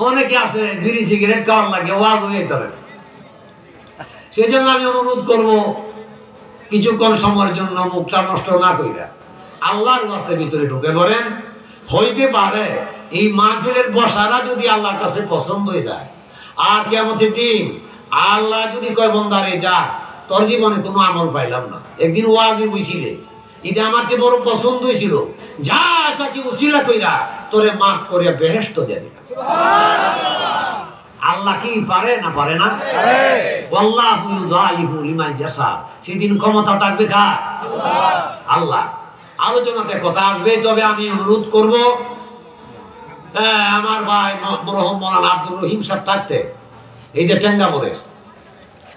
অনেকে আছে বিড়ি সিগারেট খাওয়ার লাগে, ওয়াজ হয়ে যেতে হবে। সেই জন্য আমি অনুরোধ করবো কিছুক্ষণ সময়ের জন্য মুখটা নষ্ট না করিয়া আল্লাহর রাস্তার ভিতরে ঢুকে পড়েন। হইতে পারে এই মাহফিলের বসারা যদি আল্লাহর কাছে পছন্দ হয়ে যায়, আর কিয়ামতের দিন আল্লাহ যদি কয় বন্দারে যা, তোর জীবনে কোনো আমল পাইলাম না, একদিন ওয়াজে বইছিলে, এটা আমার যে বড় পছন্দ হয়েছিল, যা তাকে উসিলা কইরা তোরে মাফ করিয়া বেহেশত দিয়ে দিলাম। আল্লাহ কি পারে না পারে না? আল্লাহু ইউযাইফু লিমান ইয়াশা। সেদিন ক্ষমতা থাকবে কার? আল্লাহ। আলোচনাতে কথা আসবে, তবে আমি অনুরোধ করব আমার ভাই মরহুম মাওলানা আব্দুর রহিম সাহেব থাকতে, এই যে টেঙ্গামোড়ে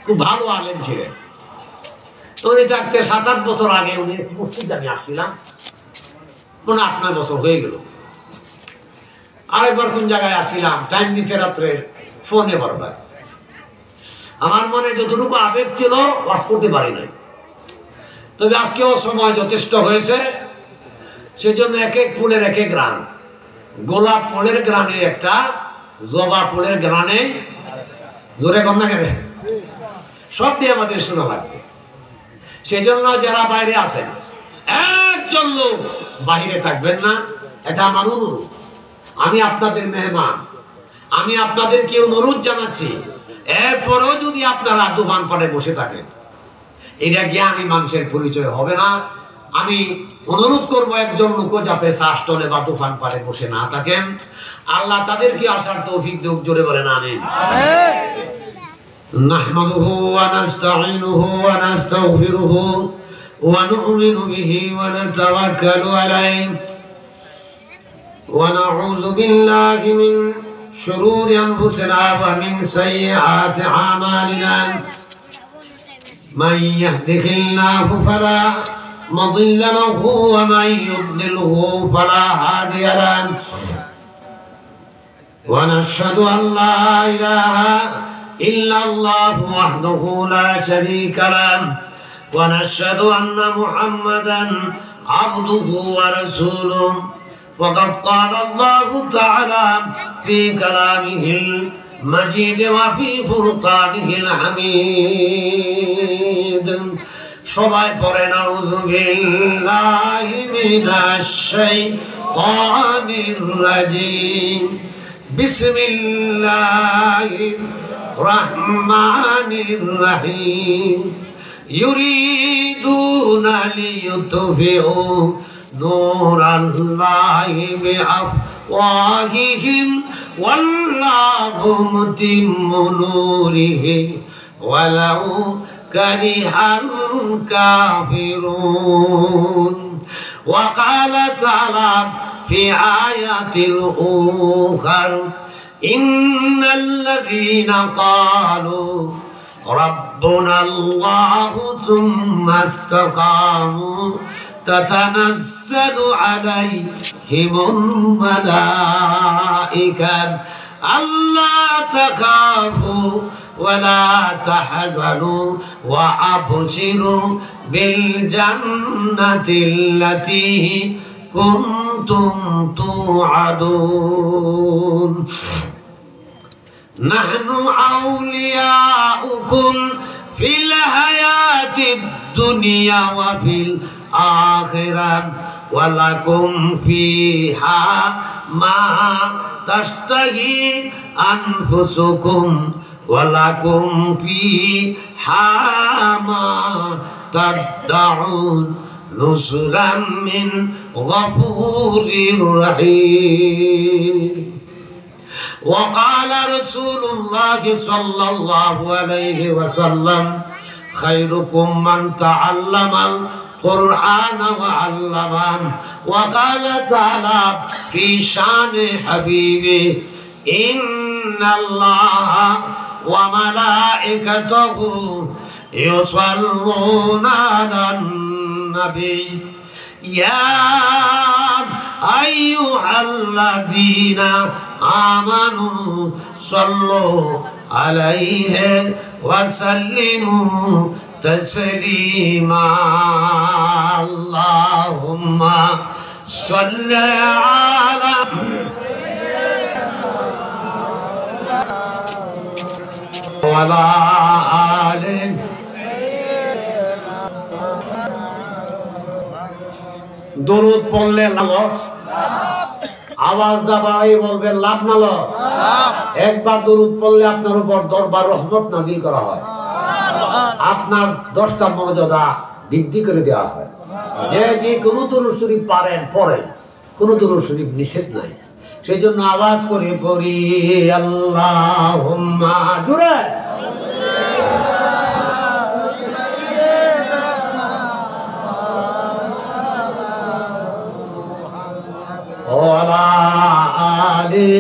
খুব ভালো আলেম ছিলেন, উনি থাকতে 7-8 বছর আগে উনি মসজিদে আমি আসছিলাম, মনে 8-9 বছর হয়ে গেল। আরেকবার কোন জায়গায় আসছিলাম, টাইম দিছে রাত্রের ফোনে বারবার। আমার মনে যতটুকু আবেগ ছিল ওয়াজ করতে পারি নাই, তবে আজকেও সময় যথেষ্ট হয়েছে। সেজন্য এক এক ফুলের এক এক গ্রান, গোলাপ ফুলের গ্রানে একটা, জবা ফুলের গ্রানে, জোরে কম না কেন, সব দিয়ে আমাদের শোনা লাগবে। সেজন্য যারা বাইরে আছেন, একজন লোক বাহিরে থাকবেন না, এটা আমার অনুরোধ। আমি আপনাদের মেহমান, আমি আপনাদেরকে অনুরোধ জানাচ্ছি, এরপরেও যদি আপনারা দোকান পাড়ে বসে থাকেন, এটা জ্ঞানী মানুষের পরিচয় হবে না। আমি অনুরোধ করব একজন লোক যাতে শাসটলে বা দোকান পাড়ে বসে না থাকেন। আল্লাহ তাদেরকে আসার তৌফিক দেখ, জোরে বলেন আমিন। নাহমাদুহু ওয়া নাস্তাঈনুহু ওয়া নাস্তাগফিরুহু ওয়া নু'মিনু বিহি ওয়া নাতাওয়াক্কালু আলাইহি ওয়া নাউযু বিল্লাহি মিন শুরুরি আনফুসিনা ওয়া মিন সাইয়্যাতি আমালিনা। من يهده الله فلا مضل له ومن يضلله فلا هادي له ونشهد أن لا إله إلا الله وحده لا شريك له ونشهد أن محمدا عبده ورسوله وقد قال الله تعالى في كلامه المجيد وفي فرقانه الحميد সবাই পড়েন আউযু বিল্লাহি মিনাশ শাইতানির রাজিম বিসমিল্লাহির রহমানির রহিম ইউরিদুনা লিইউতফিউ নূরাল্লাহি বিআফওয়াহিহিম ওয়াল্লাহু মুতিম্মু নূরিহি ওয়ালাউ কারিহাল কাফিরুন। وقال تعالى في آيات أخر إن الذين قالوا ربنا الله ثم استقاموا تتنزل عليهم الملائكة ألا تخافوا ولا تحزنوا وأبشروا بالجنة التي كنتم توعدون نحن أولياؤكم في الحياة الدنيا وفي الآخرة ولكم فيها ما تشتهي أنفسكم ولكم فيها ما تدعون نزلا من غفور رحيم. وقال رسول الله صلى الله عليه وسلم خيركم من تعلم القرآن وعلمه. وقال تعالى في شان حبيبه إن الله وملائكته يصلون على النبي يا أيها الذين آمنوا صلوا عليه وسلموا تسليما. اللهم صل على وعلى آله দরুদ পড়লে লাভ, আওয়াজটা বাড়াই বলবেন লাভ না লস? একবার দরুদ পড়লে আপনার উপর দরবার রহমত নাজিল করা হয়, আপনার 10টা মর্যাদা বৃদ্ধি করে দেওয়া হয়। যে কোনো দরুদ শরীফ পারেন পড়েন, কোনো দরুদ শরীফ নিষেধ নাই। সেই জন্য আওয়াজ করে পড়ি আল্লাহুম্মা জুড়ে ওয়ালা আলি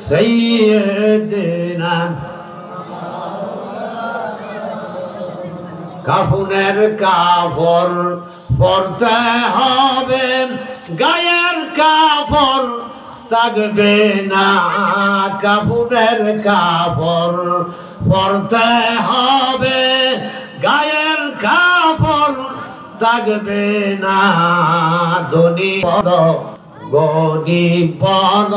সাইয়্যিদিনা। কাফনের কাপড় পরতে হবে, গায়ের কাপড় থাকবে না। কাফনের কাপড় পরতে হবে, গায়ের কাপড় থাকবে না। ধনী বল গনি বল,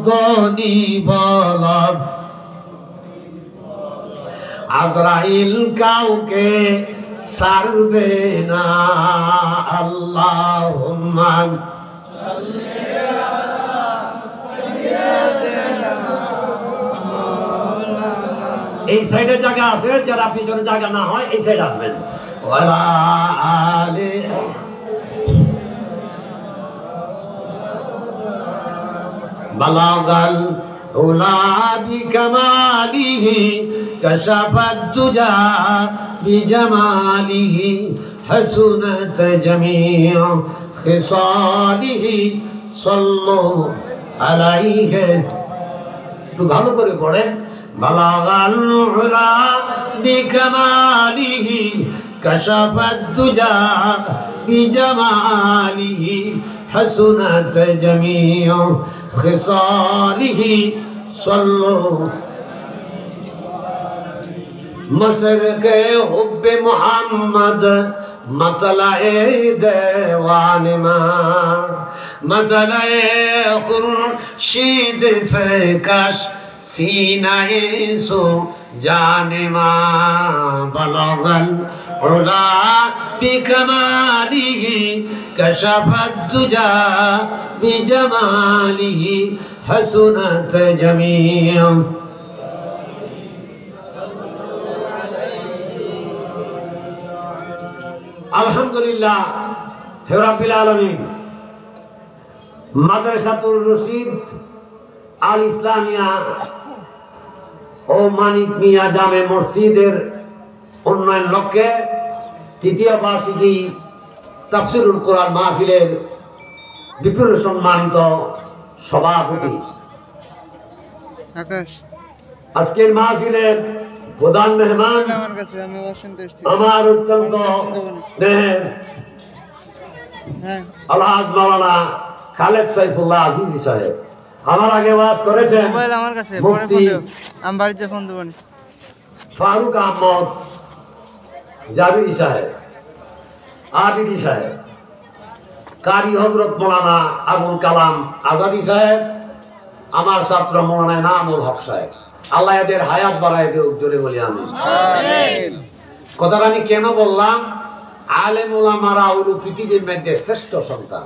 গনি বল, আজরাইল কাউকে ছাড়বে না। আল্লাহুম্মা এই সাইডে জায়গা আছে, যারা পিছনে জায়গা না হয় এই সাইড আসবেন। ওয়ালা আলি বালাগাল উলা বিকামালিহি কাশাফাত দুজা বিজামালিহি হাসুনাত জামিউ খিসালিহি সাল্লু আলাইহি। একটু ভালো করে পড়েন। বালাগাল উলা বিকামালিহি কাশাফাত দুজা বিজামালিহি হাসুনাত জামিউ খিসালিহি সাল্লু। মশরকে হুব্বে মুহাম্মদ मतलाए देवान मां, मतलाए खुर्शीद से कश सीनाए सो जाने मां। बलगल उला बिकमालिही कशफत दुजा बिजमालिही हसनत जमीउ। আলহামদুলিল্লাহ রাব্বিল আলামিন। মাদ্রাসাতুর রশিদ আল ইসলামিয়া ও মানিক মিয়া জামে মসজিদের উন্নয়ন লক্ষ্যে তৃতীয় বার্ষিকী তাফসীরুল কোরআন মাহফিলের বিপুল সম্মানিত সভাপতি, আজকের মাহফিলের প্রধান মেহমান আমার অত্যন্ত স্নেহের আলহাজ মাওলানা খালেদ সাইফুল্লাহ আজিজি সাহেব। আমার আগে ওয়াজ করেছেন মুফতি ফারুক আহমদ জাবিরি সাহেব, আবিদি সাহেব, কারি হযরত মাওলানা আবুল কালাম আজাদি সাহেব, আমার ছাত্র মাওলানা এনামুল হক সাহেব। আল্লাহ এদের হায়াত বাড়ায় দেব, জোরে বলি আমিন। কথাটা আমি কেন বললাম? আলেম ওলামারা হলো পৃথিবীর মধ্যে শ্রেষ্ঠ সন্তান।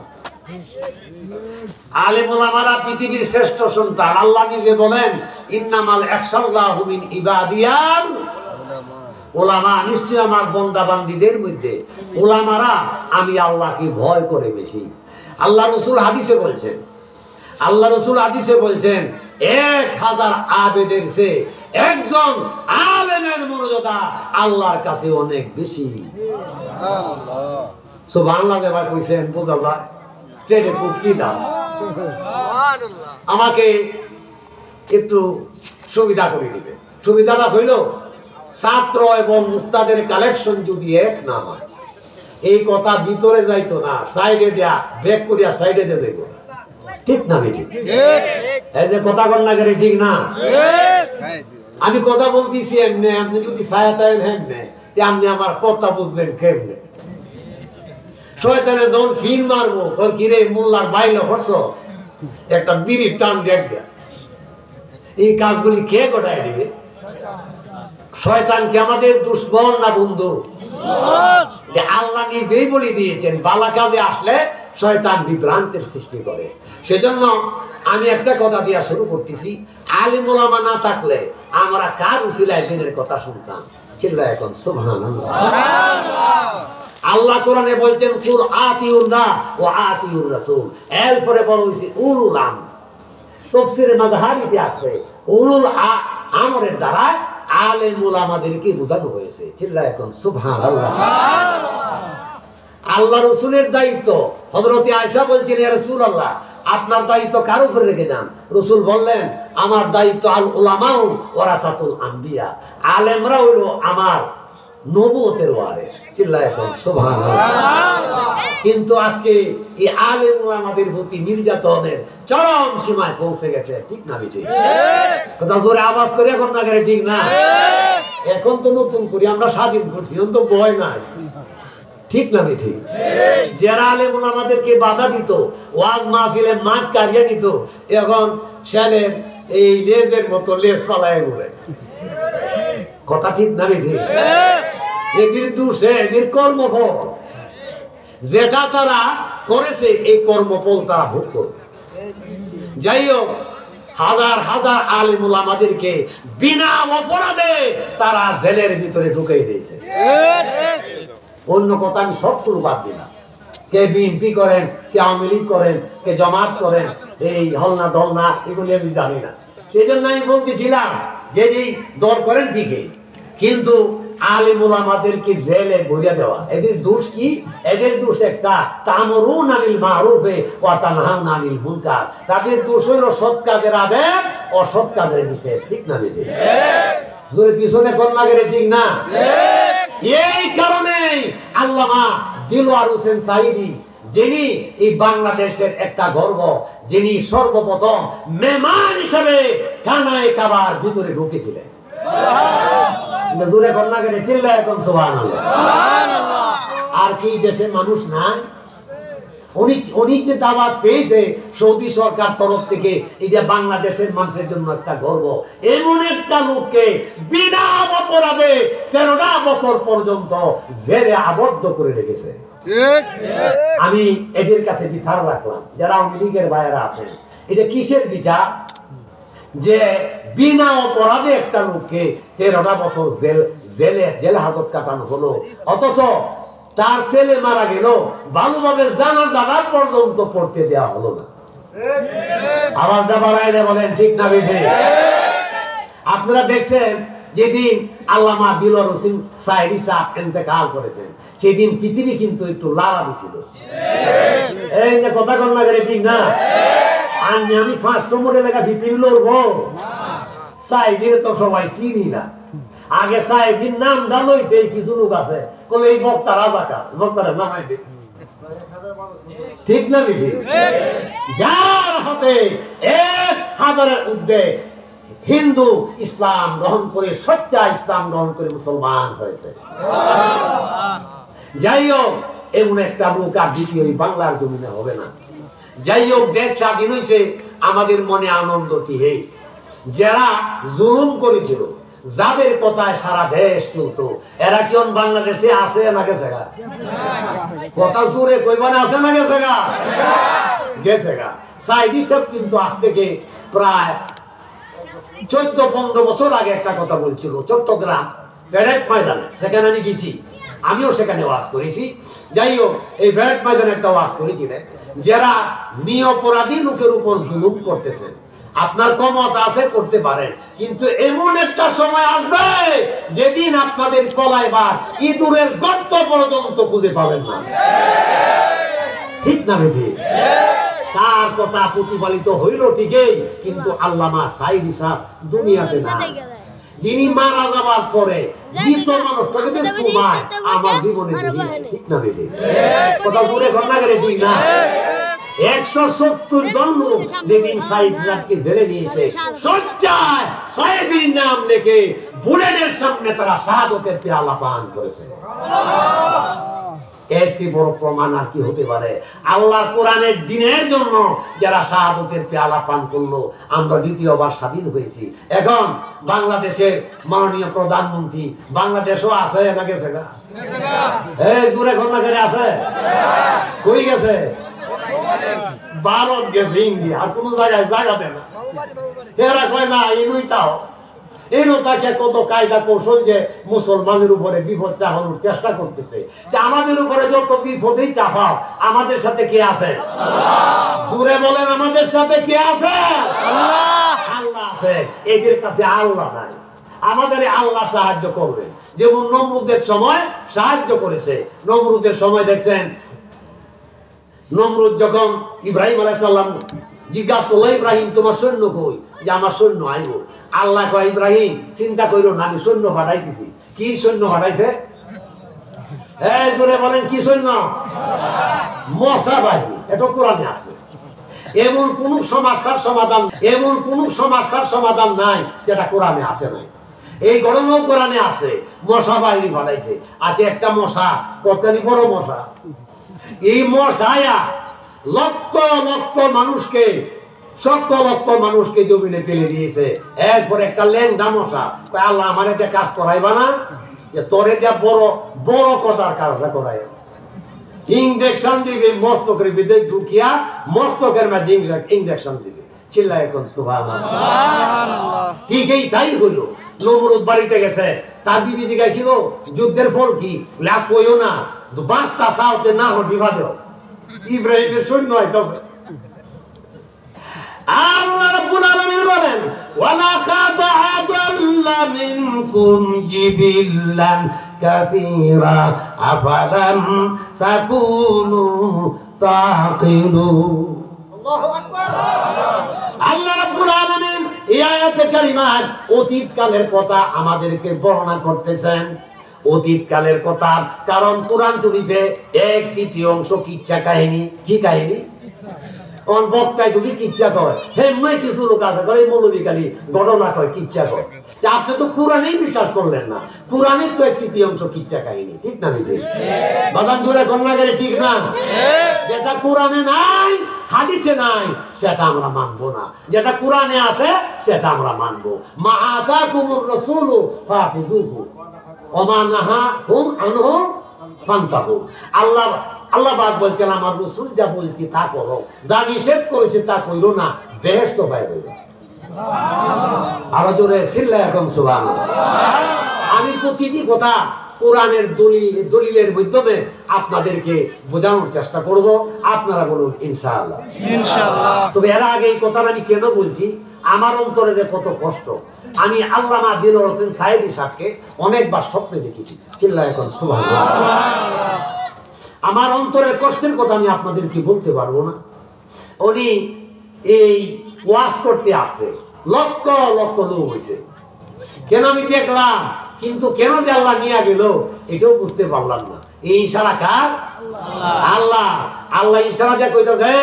আলেম ওলামারা পৃথিবীর শ্রেষ্ঠ সন্তান। আল্লাহ নিজে বলেন ইন্নামাল ইয়াখশাল্লাহু মিন ইবাদিয়াল উলামা, নিশ্চয় আমার বান্দা বান্দীদের মধ্যে উলামারা আমি আল্লাহকে ভয় করে বেশি। আল্লাহ রাসূল হাদিসে বলছেন, আল্লাহ রাসূল হাদিসে বলছেন 1000 আবেদের চেয়ে একজন আলেমের মর্যাদা আল্লাহর কাছে অনেক বেশি। সুবহানাল্লাহ যেবা কইছেন বুঝা যায় ট্রেনে খুব কি দাম। আমাকে একটু সুবিধা করে দিবে। সুবিধাটা হইল ছাত্র এবং উস্তাদের কালেকশন যদি এক না হয়, এই কথা ভিতরে যাইতো না, সাইডে দেয়া ব্যাক করিয়া সাইডে দিয়ে যাইব। ঠিক না ঠিক? এই যে কথা কর না করে ঠিক না? আমি কথা বলতেছি এমনি, আপনি যদি ছায়াতায় হেমনে আপনি আমার কথা বুঝবেন কেমনে? শয়তানে যখন ফিন মারবো তখন কিরে মোল্লার বাইলে হরছ একটা বিড়ির টান দেখবে। এই কাজগুলি কে গোটায় দিবে? শয়তান কি আমাদের দুশ্মন না বন্ধু? আল্লাহ নিজেই বলে দিয়েছেন বালা কাজে আসলে শয়তান বিভ্রান্তের সৃষ্টি করে। সেজন্য আমি একটা কথা দিয়া শুরু করতেছি, আলিম ওলামা না থাকলে আমরা কার উসিলায় দিনের কথা শুনতাম? চিল্লায় এখন সুবহানাল্লাহ। আল্লাহ কোরআনে বলছেন কুল আতিউল্লাহ ওয়া আতিউর রাসূল, এরপরে বলা হয়েছে উলুল আমর। তাফসীরে মাযহারিতে আছে উলুল আমরের দ্বারা আলেম ওলামাদেরকে বোঝানো হয়েছে। চিল্লায় এখন সুবহানাল্লাহ। আল্লাহ রাসূলের দায়িত্ব, হযরত আয়েশা বলছেন ইয়া রাসূলুল্লাহ আপনার দায়িত্ব কার উপরে রেখে যান? রাসূল বললেন আমার দায়িত্ব আল উলামাউ ওয়ারাসাতুল আম্বিয়া, আলেমরা হলো আমার নবুয়তের ওয়ারিস। চিল্লায় এখন সুবহানাল্লাহ। কিন্তু আজকে এই আলেম ওলামাদের প্রতি নির্যাতনের চরম সীমায় পৌঁছে গেছে, ঠিক না বেঠিক? কথা জোরে আওয়াজ করে এখন না করে, ঠিক না? এখন তো নতুন করে আমরা স্বাধীন করছি, এখন তো ভয় নাই, ঠিক না বেঠিক? যারা আলেম ওলামাদেরকে বাধা দিত, ওয়াজ মাহফিলে মাঠ কারিয়ে দিত, এখন ছেলের এই লেজের মতো লেজ পালায় ঘুরে। কথা ঠিক না বেঠিক? এদের দোষে এদের কর্মফল, যেটা তারা করেছে এই কর্মফল তারা ভোগ করবে। যাই হোক, হাজার হাজার আলেম ওলামাদেরকে বিনা অপরাধে তারা জেলের ভিতরে ঢুকিয়ে দিয়েছে। অন্য কথা আমি সবগুলো বাদ দিলাম। কে বিএনপি করেন, কে আওয়ামী লীগ করেন, কে জামাত করেন, এই হলনা দলনা এগুলি আমি জানি না। সেই জন্য আমি বলতেছিলাম যে দল করেন ঠিকই, কিন্তু আলেম ওলামাদেরকে জেলে ভরিয়া দেওয়া এদের দোষ কি? এদের দোষ একটা, তা'মুরুনা বিল মা'রুফি ওয়া তানহাউনা আনিল মুনকার। তাদের দোষ হলো সৎ কাজের আদেশ, অসৎ কাজের নিষেধ, ঠিক না বেঠিক? জোরে পিছনে কোন লাগে রে, ঠিক না? এই কারণেই আল্লামা দিলওয়ার হোসেন সাঈদী, যিনি এই বাংলাদেশের একটা গর্ব, যিনি সর্বপ্রথম মেহমান হিসেবে খানায়ে কাবার ভিতরে ঢুকেছিলেন। আর কি দেশের মানুষ নাই? অনেক দাওয়াত পেয়েছে সৌদি সরকার তরফ থেকে। এটা বাংলাদেশের মানুষের জন্য একটা গর্ব। এমন একটা লোককে বিনা অপরাধে 13টা বছর পর্যন্ত জেলে আবদ্ধ করে রেখেছে। আমি এদের কাছে বিচার রাখলাম, যারা আওয়ামী লীগের ভাইয়েরা আছেন, এটা কিসের বিচার? যে বিনা অপরাধে একটা লোককে 13টা বছর জেলে হাজত কাটানো হলো, অথচ তার ছেলে মারা গেল, ভালোভাবে জানাজা পর্যন্ত পড়তে দেওয়া হলো না। আওয়াজটা বাড়াইলে বলেন, ঠিক না বেঠিক? আপনারা দেখছেন যেদিন আল্লামা দিলওয়ার হোসেন সাঈদী সাহেব ইন্তেকাল করেছেন, সেদিন পৃথিবী কিন্তু একটু লাড়া দিছিল। এই যে কথা কন না করে, ঠিক না? আমি 500 মোড়ে লেখা পৃথিবী লড়বো? সাঈদীর তো সবাই চিনি না। আগে সাঈদীর নাম দালইতে কিছু লোক আছে, বলে এই বক্তা রাজাকার, বক্তারা নামাই দে, ঠিক না বেঠিক? যার হাতে 1000-এর ঊর্ধ্বে হিন্দু ইসলাম গ্রহণ করে, সচ্চা ইসলাম গ্রহণ করে মুসলমান হয়েছে। যাই হোক, এমন একটা লোক আর দ্বিতীয় বাংলার জমিনে হবে না। যাই হোক, দেশ স্বাধীন হয়েছে, আমাদের মনে আনন্দ কি? যারা জুলুম করেছিল, যাদের কথায় সারা দেশ চলত, এরা কি বাংলাদেশে আছে না গেছে গা? কথা জোরে কইবানে আছে না গেছে গা? গেছে গা। সাঈদী সাহেব কিন্তু আজ থেকে প্রায় 14-15 বছর আগে একটা কথা বলছিল, চট্টগ্রাম ব্যারেক ময়দানে, সেখানে আমি গেছি, আমিও সেখানে ওয়াজ করেছি। যাই হোক, এই ব্যারেক ময়দানে একটা ওয়াজ করেছিলেন, যারা নিরপরাধী লোকের উপর জুলুম করতেছেন, আপনার ক্ষমতা আছে করতে পারেন, কিন্তু এমন একটা সময় আসবে যেদিন আপনাদের কলায় বা ইঁদুরের গর্ত পর্যন্ত খুঁজে পাবেন না, ঠিক না বেঠিক? তার কথা প্রতিপালিত হইল ঠিকই, কিন্তু আল্লামা সাঈদী সাহেব দুনিয়াতে না। যিনি মারা যাবার পরে মৃত মানুষটাকে সময় আমার জীবনে দেখি, ঠিক না বেঠিক? কথা বলে ঘটনা করে, ঠিক না? 170 জন লোক যেদিন সাঈদী সাহেবকে জেলে নিয়েছে, সচ্চায় সাঈদীর নাম লিখে বুলেটের সামনে তারা শাহাদতের পেয়ালা পান করেছে। এসি বড় প্রমাণ আর কি হতে পারে? আল্লাহ কোরআনের দিনের জন্য যারা শাহাদাতের পেয়ালা পান করলো, আমরা দ্বিতীয়বার স্বাধীন হয়েছি। এখন বাংলাদেশের মাননীয় প্রধানমন্ত্রী বাংলাদেশও আছে না গেছে গা? এই জোরে ঘটনা করে আছে, কই গেছে? ভারত গেছে, ইন্ডিয়া, আর কোন জায়গায় জায়গা দেয় না। এরা কয় না ইনুই তাও তাকে কত কায়দা কৌশল যে মুসলমানের উপরে বিপদ চাপানোর চেষ্টা করতেছে। যে আমাদের উপরে যত বিপদেই চাপাও, আমাদের সাথে কে আছে? জোরে বলেন, আমাদের সাথে কে আছে? আল্লাহ আছে। এদের কাছে আল্লাহ নাই, আমাদের আল্লাহ সাহায্য করবে। যেমন নমরুদের সময় সাহায্য করেছে। নমরুদের সময় দেখছেন, নমরুদ যখন ইব্রাহিম আলাইহিস সালাম জিজ্ঞাসা করলো, ইব্রাহিম তোমার সৈন্য কই? যে আমার সৈন্য আইব। আল্লাহ কয়, ইব্রাহিম চিন্তা কইরো না, আমি সৈন্য পাঠাইতেছি। কি সৈন্য পাঠাইছে? এই জোরে বলেন, কি সৈন্য? মশা বাহিনী। এটা কোরআনে আছে। এমন কোন সমস্যার সমাধান নাই যেটা কোরআনে আসে নাই। এই ঘটনাও কোরআনে আছে, মশা বাহিনী পাঠাইছে। আছে একটা মশা, কতখানি বড় মশা। এই মশায়া লক্ষ লক্ষ মানুষকে জমিনে ফেলে দিয়েছে। এরপর একটা ল্যাংড়া মশা কয়, আল্লাহ আমার এটা কাজ করাইবা না? যে তোর এটা বড় বড় কথার কাজটা করাই। ইনজেকশন দিবে মস্তকের ভিতরে ঢুকিয়া, মস্তকের মধ্যে ইনজেকশন দিবে। চিল্লায় এখন সুবহানাল্লাহ। ঠিক এই তাই হলো। নমরুদ বাড়িতে গেছে, তার বিবি জিজ্ঞাসা ছিল যুদ্ধের ফল কি? লাভ কইও না, বাঁচতা চাওতে না হল বিবাদ। ইব্রাহিমের সৈন্য হইতাছে। আল্লাহ রাব্বুল আলামিন বলেন, ওয়ালাকাদ আদাল্লা মিনকুম জিবিল্লান কাসীরা আফালাম তাকুনু তাকিলুন। আল্লাহু আকবার। আল্লাহ রাব্বুল আলামিন এই আয়াতে কারিমাত অতীতকালের কথা আমাদেরকে বর্ণনা করতেছেন। অতীতকালের কথা, কারণ কোরআন শরীফে 1/3 কিচ্ছা কাহিনী। কি কাহিনী? বক্তায় যদি কিচ্ছা কয়, হেম্মায় কিছু লোক আছে করে মৌলবিকালী ঘটনা কয়, কিচ্ছা কয়। আপনি তো কোরআনেই বিশ্বাস করলেন না। কোরআনের তো 1/3 কিচ্ছা কাহিনী, ঠিক না? ঠিক বাজান জোরে ঘটনা করে, ঠিক না? যেটা কোরআনে নাই, হাদিসে নাই, সেটা আমরা মানবো না। যেটা কোরআনে আছে সেটা আমরা মানবো। মা আতাকুমুর রাসূলু ফাখিযুহু ওয়া মা নাহাকুম আনহু ফান্তাহু। আল্লাহ পাক বলছেন, আমার রাসূল যা বলছি তা করো, যা নিষেধ করেছে তা কইরো না, বেহেশত পাইবে। আরো জোরে চিল্লায় এখন সুবহানাল্লাহ। আমি প্রতিটি কথা কোরআনের দলিলের মাধ্যমে আপনাদেরকে বোঝানোর চেষ্টা করব। আপনারা বলুন ইনশাআল্লাহ। ইনশাআল্লাহ। তবে এর আগে এই কথাটা আমি কেন বলছি, আমার অন্তরে যে কত কষ্ট। আমি আল্লামা দিলওয়ার হোসেন সাইদি সাহেবকে অনেকবার স্বপ্নে দেখেছি। চিল্লায় এখন সুবহানাল্লাহ। আমার অন্তরের কষ্টের কথা আমি আপনাদেরকে বলতে পারবো না। উনি এই ওয়াজ করতে আসে, লক্ষ লক্ষ লোক হয়েছে। কেন আমি দেখলাম, কিন্তু কেন যে আল্লাহ নিয়ে গেল এটাও বুঝতে পারলাম না। এই ইশারা কার? আল্লাহ। আল্লাহ ইশারা যা কইতাছে,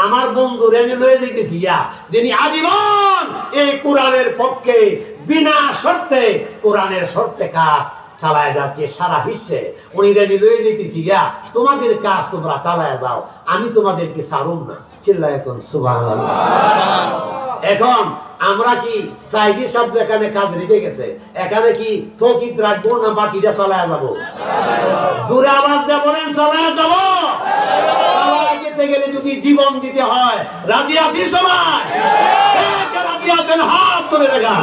আমার বন্ধুরে আমি লয়ে যাইতেছি, যিনি আজীবন এই কোরআনের পক্ষে বিনা শর্তে, কোরআনের শর্তে কাজ চালায় যাচ্ছে সারা বিশ্বে। উনি রেডি লয়ে যেতেছি, তোমাদের কাজ তোমরা চালায় যাও, আমি তোমাদেরকে ছাড়ুম না। চিল্লায় এখন সুবহানাল্লাহ। এখন আমরা কি সাইদি সাহেব যেখানে কাজ রেখে গেছে, এখানে কি তৌকিদ রাখবো না বাকিটা চালায় যাবো? জোরে আওয়াজ দিয়ে বলেন, চালায় যাবো। যেতে গেলে যদি জীবন দিতে হয়, রাজি আছি সবাই? রাজি আছেন? হাত তুলে দেখান।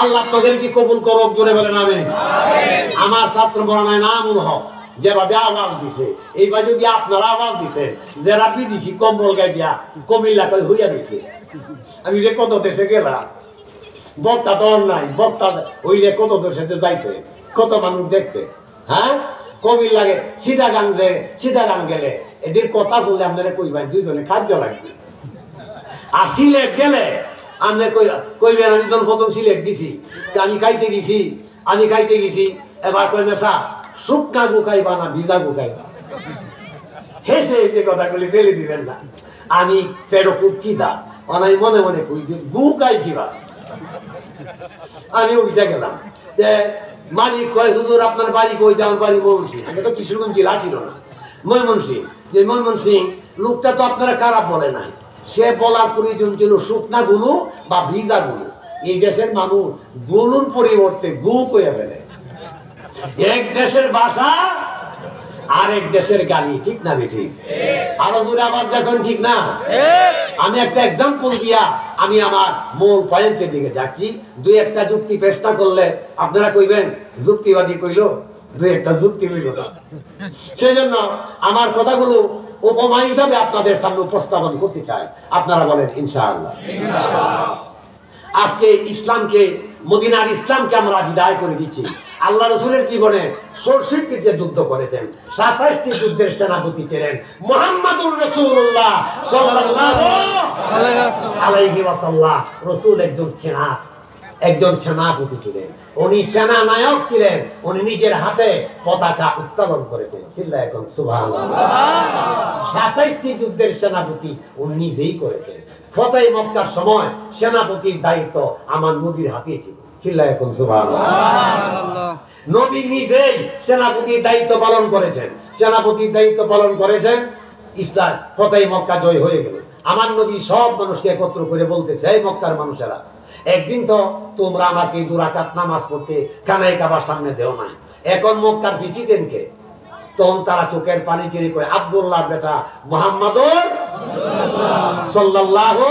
আল্লাহ আপনাদেরকে কবুল করুক, জোরে বলেন আমিন। আমার ছাত্র বলানায় নামুল হক যেভাবে আওয়াজ দিছে, এইবার যদি আপনারা আওয়াজ দিতেন, যারা বিদেশি কম্বল গাই দিয়া কমিল্লা করে হইয়া দিছে। আমি যে কত দেশে গেলাম, বক্তা তো নাই, বক্তা হইলে কত দেশে যাইতে, কত মানুষ দেখতে। হ্যাঁ, কমিল লাগে সিধা গান গেলে এদের কথা বললে আপনারা কই ভাই, দুইজনে খাদ্য লাগবে। আর সিলেট গেলে আমি কইবেন আমি যখন প্রথম সিলেট গেছি আমি খাইতে গেছি এবার কইবে সা শুকনা গুকাইবা না ভিজা গুকাইবা, হেসে হেসে কথাগুলি ফেলে দিবেন না। আমি পেটও খুব খিদা, অনাই মনে মনে কই যে গুকাই কিবা। আমি উঠে গেলাম, মালিক কয় হুজুর আপনার বাড়ি কই? যে আমার বাড়ি ময়মনসিংহ। আমি তো কিশোরগঞ্জ জেলা ছিল না, ময়মনসিংহ। যে ময়মনসিংহ লোকটা তো আপনারা খারাপ বলে নাই, সে বলার প্রয়োজন ছিল শুকনা গুলু বা ভিজা গুলু। এই দেশের মানুষ গুলুর পরিবর্তে গু কইয়া ফেলে। এক দেশের ভাষা আরেক দেশের গালি, ঠিক না ঠিক? আরো জোরে আবার যখন ঠিক না। আমি একটা এক্সাম্পল দিয়া আমি আমার মূল পয়েন্টের দিকে যাচ্ছি। দুই একটা যুক্তি পেশ না করলে আপনারা কইবেন যুক্তিবাদী কইলো, দুই একটা যুক্তি হইল না। সেই জন্য আমার কথাগুলো উপমা হিসাবে আপনাদের সামনে উপস্থাপন করতে চাই। আপনারা বলেন ইনশাআল্লাহ। আজকে ইসলামকে, মদিনার ইসলামকে আমরা বিদায় করে দিচ্ছি। আল্লাহ রাসূলের জীবনে ৬৬টি যুদ্ধ করেছেন, ২৭টি যুদ্ধের সেনাপতি ছিলেন মুহাম্মাদুর রাসূলুল্লাহ সাল্লাল্লাহু আলাইহি ওয়াসাল্লাম। রাসূল একজন সেনাপতি ছিলেন, উনি সেনা নায়ক ছিলেন। উনি নিজের হাতে পতাকা উত্তোলন করেছেন। চিল্লায় এখন সুবহানাল্লাহ। ২৭টি যুদ্ধের সেনাপতি উনি নিজেই করেছেন। ফতহ মক্কার সময় সেনাপতির দায়িত্ব আমার নবীর হাতে ছিল। চিল্লায় এখন সুবহানাল্লাহ। নবী নিজেই সেনাপতির দায়িত্ব পালন করেছেন। ইসলাম ফতহ মক্কা জয় হয়ে গেল। আমার নবী সব মানুষকে একত্র করে বলতেছে, এই মক্কার মানুষেরা, একদিন তো তোমরা আমাকে 2 রাকাত নামাজ পড়তে কানাই কাবার সামনে দেও নাই, এখন মক্কার প্রেসিডেন্টকে। তখন তারা চোখের পানি ছেড়ে কয়, আব্দুল্লাহ বেটা মুহাম্মাদুর সাল্লাল্লাহু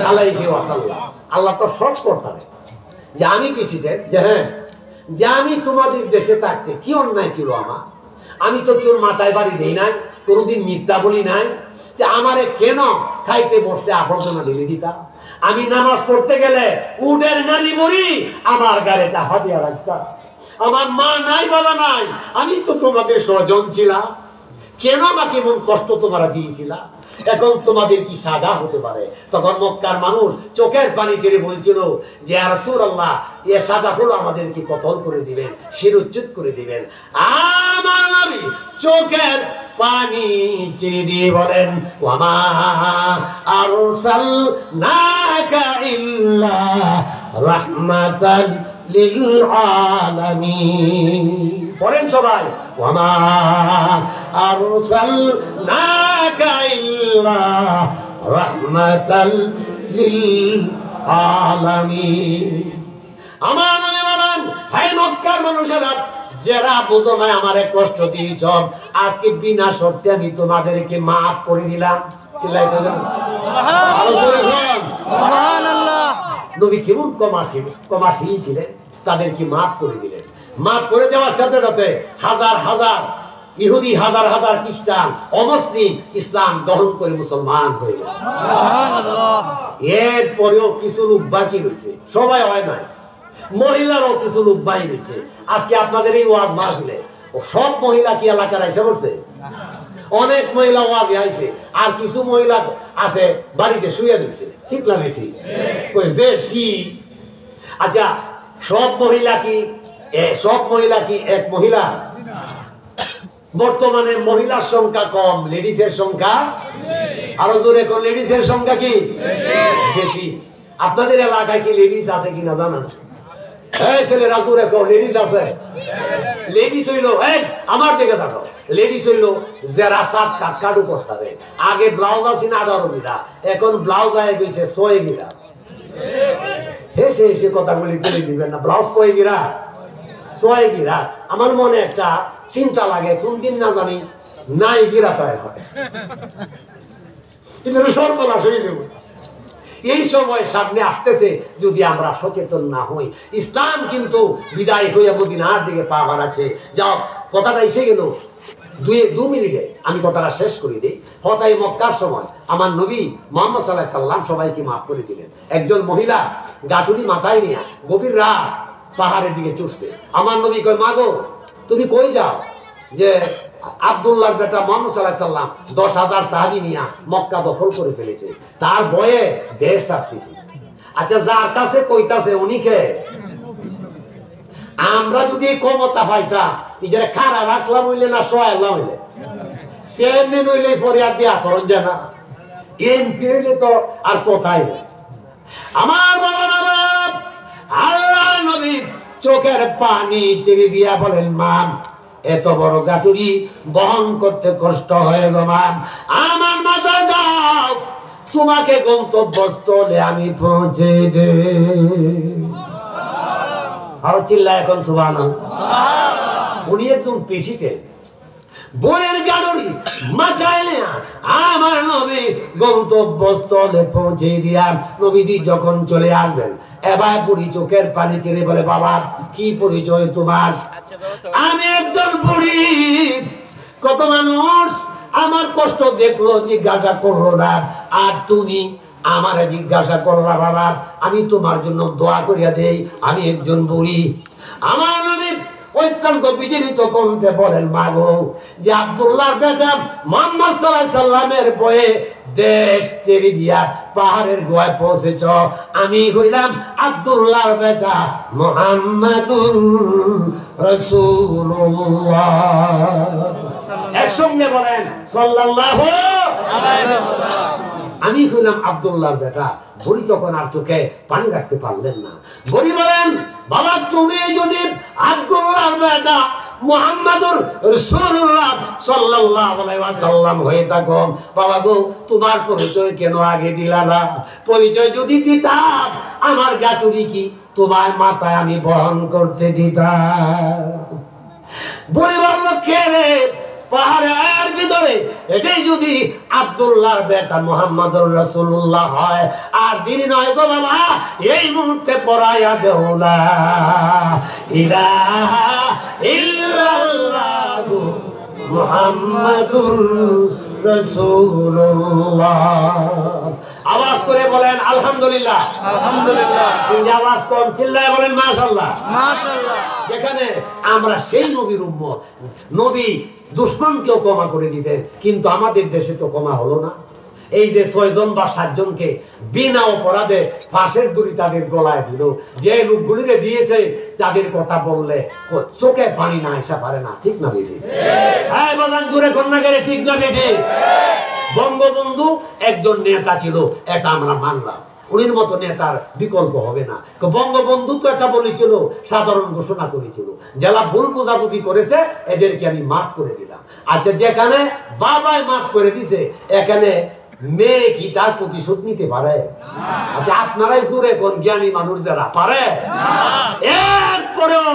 আলাইহি ওয়াসাল্লাম। আল্লাহ তো সব করতেন যে আমি প্রেসিডেন্ট, যে হ্যাঁ, যে আমি তোমাদের দেশে থাকতে কি অন্যায় ছিল আমার? আমি তো কেউ মাথায় বাড়ি দেই নাই, কোনোদিন মিথ্যা বলি নাই। আমারে কেন খাইতে বসতে আবর্জনা ঢেলে দিতা? আমি নামাজ পড়তে গেলে উটের নারী মরি আমার গায়ে চাপা দিয়া রাখতাম। আমার মা নাই, বাবা নাই, আমি তো তোমাদের স্বজন ছিলাম। কেন আমাকে এমন কষ্ট তোমরা দিয়েছিলা? এখন তোমাদের কি সাজা হতে পারে? তখন মক্কার মানুষ চোখের পানি ছেড়ে বলছিল যে ইয়া রাসূলুল্লাহ, এ সাজা হলো আমাদেরকে কতল করে দিবেন, শিরোচ্ছেদ করে দিবেন। আমার নবী চোখের পানি ছেড়ে বলেন, ওয়ামা আরসালনাকা ইল্লা রাহমাতাল লিল আলামিন। পড়েন সবাই, ওয়ামা আরসালনাকা ইল্লা রাহমাতাল লিল আলামিন। আমার মনে বলেন, হে মক্কার মানুষেরা, যারা বুঝো না আমারে কষ্ট দিয়েছ, আজকে বিনা শর্তে আমি তোমাদেরকে মাফ করে দিলাম। চিল্লাইতে সুবহানাল্লাহ। নবী কেমন কমাসি ছিলেন, তাদেরকে মাফ করে দিলেন। মাফ করে দেওয়ার সাথে সাথে হাজার হাজার ইহুদি, হাজার হাজার খ্রিস্টান, অমুসলিম ইসলাম গ্রহণ করে মুসলমান হয়ে গেছে। সুবহানাল্লাহ। এরপরেও কিছু লোক বাকি রয়েছে, সবাই হয় নাই, মহিলারও কিছু লোক বাকি রয়েছে। আজকে আপনাদের এই ওয়াজ মাহফিলে সব মহিলা কি এলাকার এসে পড়ছে? অনেক মহিলা ওয়াজে আইছে, আর কিছু মহিলা আছে বাড়িতে শুয়ে দিচ্ছে। ঠিক লাগে? ঠিক। আচ্ছা, সব মহিলা কি এক মহিলা? বর্তমানে মহিলার সংখ্যা কম, লেডিসের সংখ্যা আরো জোরে কোন, লেডিসের সংখ্যা কি বেশি? আপনাদের এলাকায় কি লেডিস আছে কিনা জানেন? এই ছেলেরা জোরে কোন, লেডিস আছে? লেডিস হইলো, এই আমার দিকে দেখো, লেডিস হইলো যারা সাত কাটু করতে। আগে ব্লাউজ আছে না 18 গিরা, এখন ব্লাউজ আয় গেছে 6 গিরা। হেসে হেসে কথা বলি বলে দিবেন না, ব্লাউজ 6 গিরা, 6 গিরা। আমার মনে একটা চিন্তা লাগে, কোন দিন না জানি নাই গিরা তৈরি হয়, কিন্তু সর্বনাশ হয়ে যাব। এই সময় সামনে আসতেছে, যদি আমরা সচেতন না হই। ইসলাম কিন্তু বিদায় হয়ে মদিনার দিকে পা বাড়াচ্ছে। যাও, কথাটা এসে গেল 2 মিনিটে, আমি কথাটা শেষ করে দিই। ফতহ মক্কার সময় আমার নবী মুহাম্মদ সাল্লাল্লাহু আলাইহি সাল্লাম সবাইকে মাফ করে দিলেন। একজন মহিলা গাঁটুরি মাথায় নিয়ে গভীর রাত পাহাড়ের দিকে চড়ছে। আমার নবী কয়, মা গো, তুমি কই যাও? যে আব্দুল্লাহর বেটা মুহাম্মদ সাল্লাল্লাহু আলাইহি সাল্লাম 10,000 সাহাবী নিয়ে মক্কা দখল করে ফেলেছে, তার ভয়ে দেশ ছাড়তেছে। আচ্ছা, যার কাছে কইতাছে উনি কে? আমরা যদি ক্ষমতা পাইতাম ইদারে খারা রাখলাম হইলে না সহায়লাম হইলে চেয়ারম্যান হইলে ফরিয়াদ দিয়া করন যায় না, এমপি হইলে তো আর কোথায় নেই। আমার বাবা আল্লাহ নবী চোখের পানি ছেড়ে দিয়া বলেন, মা এত বড় গাটুরি বহন করতে কষ্ট হয়ে গো মা, আমার মাথা দাও, তোমাকে গন্তব্যস্থলে আমি পৌঁছে দে। আরো চিল্লা এখন সুবহানাল্লাহ। উনি একজন প্রেসিডেন্ট, বইয়ের গাড়ি মাথায় নেয়া আমার নবী গন্তব্যস্থলে পৌঁছে দিয়া নবীজি যখন চলে আসবেন, এবার বুড়ি চোখের পানি ছেড়ে বলে, বাবা কি পরিচয় তোমার? আমি একজন বুড়ি, কত মানুষ আমার কষ্ট দেখলো, জিজ্ঞাসা করলো না, আর তুমি আমারে জিজ্ঞাসা করলা বাবা, আমি তোমার জন্য দোয়া করিয়া দেই, আমি একজন বুড়ি। আমার নবী অত্যন্ত বিচলিত কণ্ঠে বলেন, মা গো, যে আব্দুল্লাহর বেটা মুহাম্মদ সাল্লাল্লাহু আলাইহি সাল্লামের ভয়ে দেশ ছেড়ে দিয়া পাহাড়ের গোয়ায় পৌঁছেছ, আমি হইলাম আব্দুল্লাহর বেটা মুহাম্মাদুর রাসূলুল্লাহ। একসঙ্গে বলেন সাল্লাল্লাহু আলাইহি ওয়াসাল্লাম। আমি হইলাম আব্দুল্লাহর বেটা। বুড়ি তখন আর চোখে পানি রাখতে পারলেন না। বুড়ি বলেন, বাবা তুমি যদি আব্দুল্লাহর বেটা মুহাম্মাদুর রাসূলুল্লাহ সাল্লাল্লাহু আলাইহি ওয়াসাল্লাম হয়ে থাকো, বাবা গো তোমার পরিচয় কেন আগে দিলা না? পরিচয় যদি দিতাম আমার গাটুরি কি তোমার মাথায় আমি বহন করতে দিতাম। বুড়ি বলল, কে রে? পাহাড়ের ভিতরে এটাই যদি আব্দুল্লাহর বেটা মুহাম্মাদুর রাসূলুল্লাহ হয়, আর দেরি নয় গো বাবা, এই মুহূর্তে পড়াইয়া দেও না ইলাহা ইল্লাল্লাহ মুহাম্মাদুর রাসূলুল্লাহ। আওয়াজ করে বলেন আলহামদুলিল্লাহ। আলহামদুলিল্লাহ। আওয়াজ কম, চিল্লায় বলেন মাশাআল্লাহ। মাশাআল্লাহ। যেখানে আমরা সেই নবীর উম্মত, নবী দুশমনকেও ক্ষমা করে দিতেন, কিন্তু আমাদের দেশে তো ক্ষমা হলো না। এই যে 6 জন বা 7 জনকে বিনা অপরাধে ফাঁসের দড়ি তাদের গলায় দিল, যে লোকগুলিকে দিয়েছে তাদের কথা বললে চোখে পানি না আসা পারে না, ঠিক না বেঠি? হ্যাঁ বাজান, জোরে কন্যা গেলে ঠিক না বেঠি? বঙ্গবন্ধু একজন নেতা ছিল, এটা আমরা মানলাম, উনির মতো নেতার বিকল্প হবে না। বঙ্গবন্ধু তো এটা বলেছিল, সাধারণ ঘোষণা করেছিল, যারা ভুল বোঝাবুঝি করেছে এদেরকে আমি মাফ করে দিলাম। আচ্ছা, যেখানে বাবাই মাফ করে দিছে, এখানে মেয়ে কি তার প্রতিশোধ নিতে পারে? আচ্ছা, আপনারাই জোরে কোন জ্ঞানী মানুষ যারা পারে? এরপরেও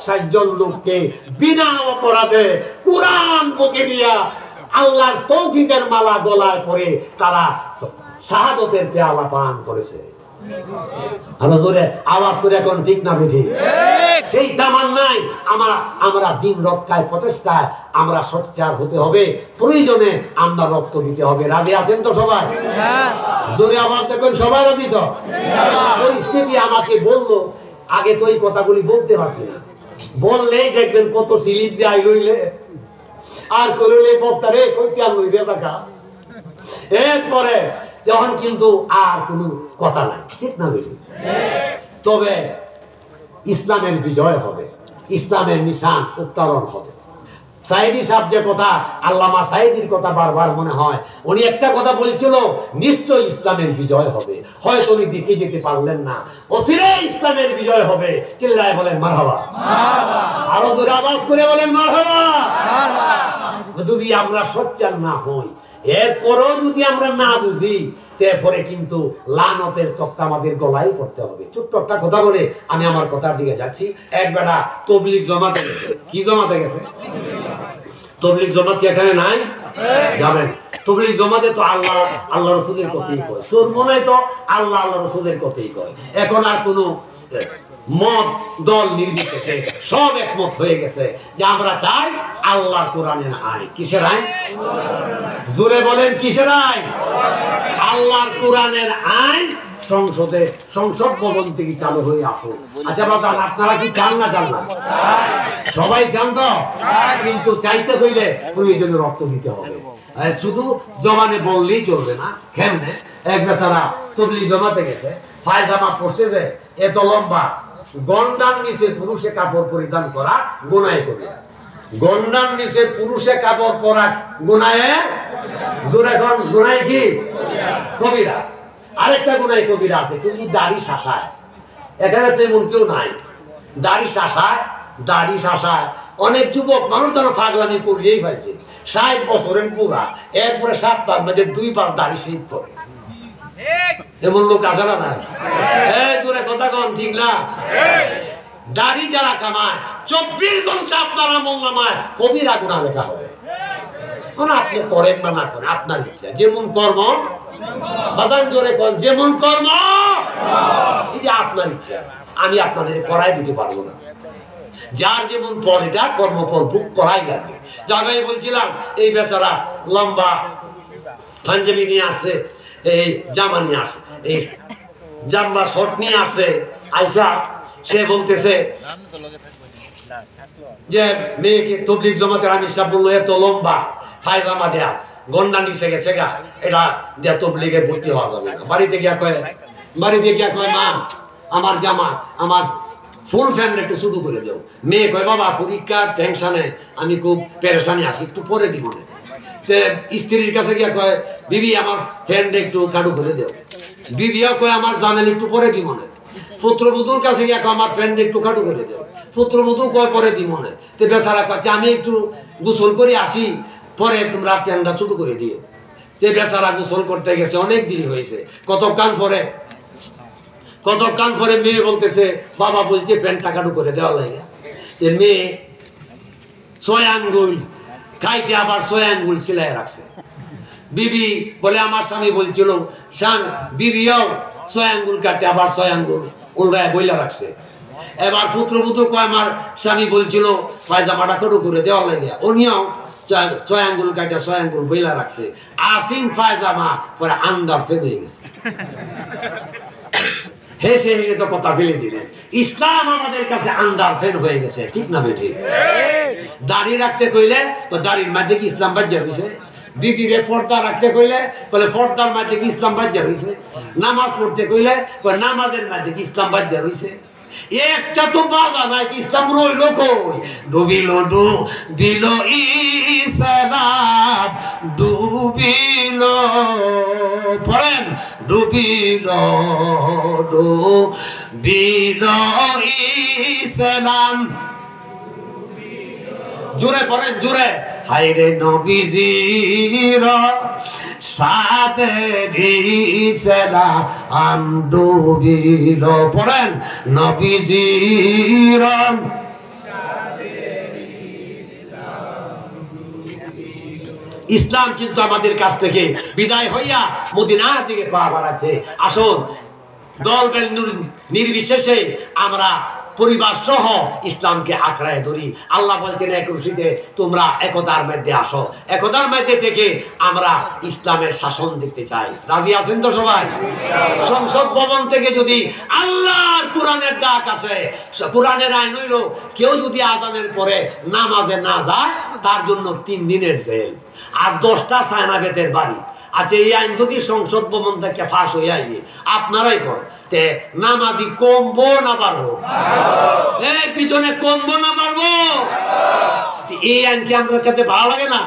7 জন লোককে বিনা অপরাধে কুরআন বুকে দিয়া আল্লাহর তৌহিদের মালা গলায় পরে তারা শাহাদাতের পেয়ালা পান করেছে। আমরা জোরে আওয়াজ করে এখন ঠিক না বেঠি? সেই তামান্নায় আমরা দিন রক্ষায় প্রচেষ্টায় আমরা সোচ্চার হতে হবে, প্রয়োজনে আমরা রক্ত দিতে হবে। রাজি আছেন তো সবাই? জোরে আওয়াজ দেখুন, সবাই রাজি তো? পরিস্থিতি আমাকে বললো, আগে তো এই কথাগুলি বলতে পারছি না, বললেই দেখবেন কত সিলিপ দিয়ে লইলে আর করলে বক্তারে কইতে আর লইবে টাকা। এরপরে যখন কিন্তু আর কোনো কথা নাই, ঠিক না বেশি? তবে ইসলামের বিজয় হবে, ইসলামের নিশান উত্তোলন হবে। সাইদি সাহেব যে কথা, আল্লামা সাইদির কথা বারবার মনে হয়, উনি একটা কথা বলছিল, নিশ্চয় ইসলামের বিজয় হবে। হয়তো উনি দিকে যেতে পারলেন না, অচিরেই ইসলামের বিজয় হবে। চিল্লায় বলেন মারহাবা। আরো জোরে আওয়াজ করে বলেন মারহাবা। যদি আমরা সোচ্চার না হই, এরপরও যদি আমরা না বুঝি, তারপরে কিন্তু লানতের তক্তা আমাদের গলায় পড়তে হবে। ছোট্ট একটা কথা বলে আমি আমার কথার দিকে যাচ্ছি। এক বেটা তবলিগ জমাতে গেছে। কি জমাতে গেছে? তবলিগ জমাত কি এখানে নাই? যাবেন। তবলিগ জমাতে তো আল্লাহ রসুলের কথাই কয়, সুরমনায় তো আল্লাহ রসুলের কথাই কয়। এখন আর কোনো মত দল নির্বিশেষে সব একমত হয়ে গেছে যে আমরা চাই আল্লাহ কোরআনের আইন। কিসের আইন? জোরে বলেন, কিসের আইন? আল্লাহর কোরআনের আইন সংসদে সংসদ ভবন থেকে চালু হয়ে আসুক। আচ্ছা বাজান, আপনারা কি চান না চান না? সবাই চান তো, কিন্তু চাইতে হইলে প্রয়োজনে রক্ত দিতে হবে। শুধু জমানে বললেই চলবে না। কেমনে? এক বেচারা তবলিগ জমাতে গেছে, পায়জামা পরছে যে এত লম্বা, গন্ডার নিচে পুরুষে কাপড় পরিধান করা গুনাহে কবিরা। গন্ডার নিচে পুরুষে কাপড় পরা গুনাহে, জোরে কোন গুনাহে কি কবিরা। আরেকটা গুনাহে কবিরা আছে, কিন্তু দাড়ি শাসায়। এখানে তো এমন কেউ নাই দাড়ি শাসায়। দাড়ি শাসায় অনেক যুবক মানুষ তারা ফাগলামি করিয়েই ফেলছে। 60 বছরের পুরা, এরপরে 7 বার মধ্যে 2 বার দাড়ি শেভ করে। এমন লোক আছে না? নাই? তোরে কথা কম ঠিক না? দাড়ি যারা কামায় 24 ঘন্টা আপনার আমলনামায় কবিরা গুনাহ লেখা হবে। আপনি করেন না, না করেন আপনার ইচ্ছা। যেমন কর্ম বাজান, জোরে কর, যেমন কর্ম এটা আপনার ইচ্ছা। আমি আপনাদের করাই দিতে পারবো না। যার যেমন ফল, এটা কর্মফল ভোগ করাই লাগবে। জায়গায় বলছিলাম, এই বেচারা লম্বা পাঞ্জাবি নিয়ে আসে, এই জামা নিয়ে আসে, এই জাম্বা শর্ট নিয়ে আসে। আইসা সে বলতেছে যে মেয়েকে তবলিগ জমাতের আমির সাহেব বললো এত লম্বা পায়জামা দেয়া, গন্ডা নিচে গেছে গা, এটা দেয়া তবলিগে ভর্তি হওয়া যাবে না। বাড়িতে গিয়া কয় মা, আমার জামা, আমার ফুল ফ্যান একটু শুরু করে দেও। মেয়ে কয় বাবা পরীক্ষার টেনশনে আমি খুব পেরেশানি আছি, একটু পরে দিব না। স্ত্রীর কাছে গিয়া কয় বিবি আমার ফ্যান একটু কাটু করে দেও। বিবিও কয় আমার জামেল একটু পরে দিব না। পুত্রবধূর কাছে গিয়া কয় আমার ফ্যান একটু কাটু করে দেও। পুত্রবধূ কয় পরে দিব না। তো বেচারা কাছে আমি একটু গোসল করে আসি, পরে তোমরা প্যানটা ছোট করে দিও। যে বেচারা গোসল করতে গেছে, অনেক দেরি হয়েছে। কতক্ষণ পরে মেয়ে বলতেছে বাবা বলছে প্যান্টটা কাটু করে দেওয়া লাগে। মেয়ে 6 আঙ্গুল খাইতে আবার 6 আঙ্গুল সিলাই রাখছে। বিবি বলে আমার স্বামী বলছিল, বিবিও 6 আঙ্গুল কাটে আবার 6 আঙ্গুল উল্টায় বইলা রাখছে। এবার পুত্রবধূ কয় আমার স্বামী বলছিল পায়জামাটা কাটু করে দেওয়া লাগে, উনিও 6 আঙ্গুল কাটে 6 আঙ্গুল বইলা রাখছে। আসিন পায়জামা পরে আন্দার ফেদ হয়ে গেছে। হেসে হেসে তো কথা ফেলে দিলেন। ইসলাম আমাদের কাছে আন্দার ফের হয়ে গেছে, ঠিক না বেঠি? দাড়ি রাখতে কইলে তো দাড়ির মধ্যে কি ইসলাম বাজ্যা হয়েছে? বিবিরে পর্দা রাখতে কইলে বলে পর্দার মধ্যে কি ইসলাম বাজ্যা হয়েছে? নামাজ পড়তে কইলে নামাজের মধ্যে কি ইসলাম বাজ্যা হয়েছে? একটা তো বাজা নাই, ইসলাম রইল কই? ডুবিল ইসলাম, ডুবিল পড়েন, ডুবিল ইসলাম। জোরে পড়েন, জোরে। হায়রে নবীজির সাদের ইসলাম ডুবিল, পড়েন নবীজির। ইসলাম কিন্তু আমাদের কাছ থেকে বিদায় হইয়া মদিনার দিকে পা বাড়াচ্ছে। আসুন দল বেল নির্বিশেষে আমরা পরিবার সহ ইসলামকে আঁকড়ায় ধরি। আল্লাহ বলছেন এক রশিদে তোমরা একতার মধ্যে আসো। একতার মধ্যে থেকে আমরা ইসলামের শাসন দেখতে চাই। রাজি আছেন তো সবাই? সংসদ ভবন থেকে যদি আল্লাহর কোরআনের ডাক আসে, কোরআনের আইন হইল কেউ যদি আজানের পরে নামাজে না যায় তার জন্য 3 দিনের জেল আর 10টা সায়নাবেতের বাড়ি। আচ্ছা, এই আইন যদি সংসদ ভবন থেকে ফাঁস হইয়া আপনারাই কর, নামাজি কমবো না পারবো? এই পিছনে কমবো না পারবো? এই আইন কি আমার কাছে ভালো লাগে না?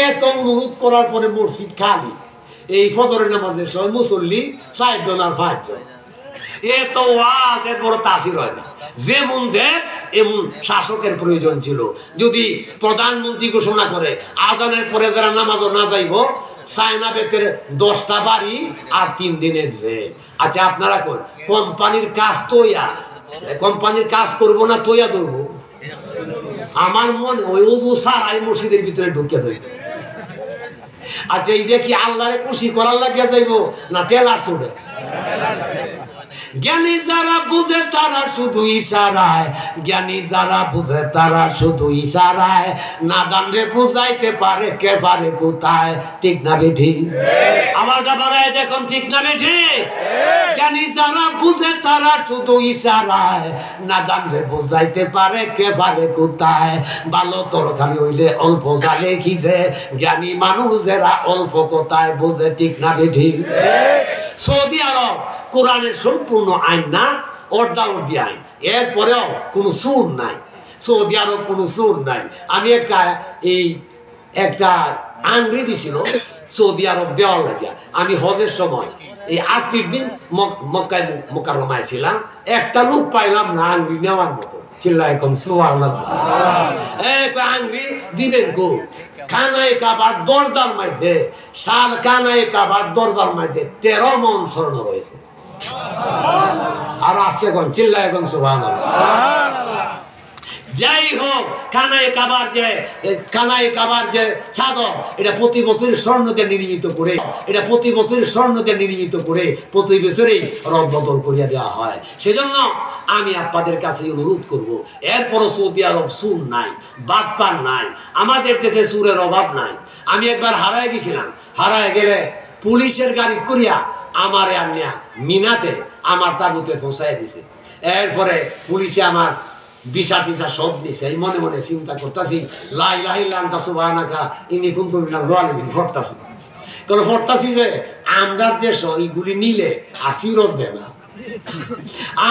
এত অনুরোধ করার পরে মসজিদ খালি, এই ফজরের নামাজের সময় মুসল্লি 4 জন আর 5 জন। এত ওয়াজের বড় তাসির হয় না। যেমন দেখ এমন শাসকের প্রয়োজন ছিল। যদি প্রধানমন্ত্রী ঘোষণা করে আজানের পরে যারা নামাজও না যাইব, সায়নাবেতের 10টা বাড়ি আর 3 দিনের জেল। আচ্ছা আপনারা কোন কোম্পানির কাজ তোয়া, কোম্পানির কাজ করব না তোয়া ধরবো? আমার মনে ওই উজু সারাই মসজিদের ভিতরে ঢুকে যাইব। আচ্ছা, এই দেখি আল্লাহরে খুশি করার লাগিয়া যাইব না টেলার ছুটে? জ্ঞানী যারা বুঝে তারা শুধু ইশারায়, জ্ঞানী যারা বুঝে তারা শুধু ইশারায়, নাদান রে বুঝাইতে পারে কে পারে কোথায়। ঠিক না বেঠি? আমারটা বাড়ায় দেখুন, ঠিক না বেঠি? জ্ঞানী যারা বুঝে তারা শুধু ইশারায়, নাদান রে বুঝাইতে পারে কে পারে কোথায়। ভালো তরকারি হইলে অল্প জালে খিজে, জ্ঞানী মানুষ যারা অল্প কোথায় বুঝে। ঠিক না বেঠি? সৌদি আরব কোরআনের সম্পূর্ণ আইন না, অর্ধি আইন, এরপরেও কোনো সুর নাই। সৌদি আরব কোনো সুর নাই। আমি একটা আংরি দিছিল সৌদি আরব দেওয়ার লাগে। আমি হজের সময় এই 8 দিন মক্কায় মুকাররমায় ছিলাম, একটা লোক পাইলাম না আংরি নেওয়ার মতো। চিল্লা এখন সুবহানাল্লাহ। আংরি দিবেন কো খানায় কাবার দরদার মধ্যে, সাল খানায় কাবার দরদার মধ্যে 13 মণ স্বর্ণ রয়েছে। আর আসতে কোন চিল্লা এখন সুবহানাল্লাহ। যাই হোক, কানায় কাবার যে চাদর, এটা প্রতি বছর স্বর্ণ দিয়ে নির্মিত করে, এটা প্রতি বছর স্বর্ণ দিয়ে নির্মিত করে প্রতি বছরেই রদ বদল করিয়া দেওয়া হয়। সেজন্য আমি আপনাদের কাছে অনুরোধ করব, এরপরও সৌদি আরব সুর নাই, বাটপার নাই, আমাদের দেশে সুরের অভাব নাই। আমি একবার হারায় গেছিলাম, হারায় গেলে পুলিশের গাড়ি করিয়া আমারে আনিয়া মিনাতে আমার তাবুতে পৌঁছাই দিছে। এরপরে পুলিশে আমার বিশা টিসা সব নিছে। এই মনে মনে চিন্তা করতেছি, লা ইলাহা ইল্লা আনতা সুবহানাকা ইন্নী কুনতু মিনাজ জালিমিন ফরতাছি। কারণ ফরতাছি যে আমরা দেশ এইগুলি নিলে আর ফিরত দেয় না।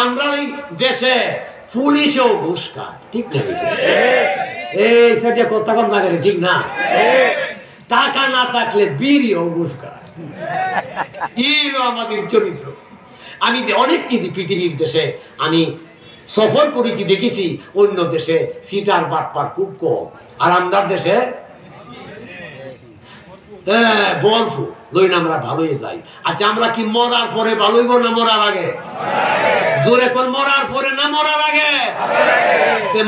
আমরা এই দেশে পুলিশেও ঘুষ খায়। ঠিক না? এই সেটা কথা কম লাগে, ঠিক না? টাকা না থাকলে বিড়িও ঘুষ খায়। এই আমাদের চরিত্র। আমি অনেকটি পৃথিবীর দেশে আমি সফর করেছি, দেখেছি অন্য দেশে সিটার বাটপার খুব কম, আর আমাদের দেশে বলফু লইন আমরা ভালোই যাই। আচ্ছা, আমরা কি মরার পরে ভালো হইব না মরার আগে? জোরে কোন মরার পরে না মরার আগে?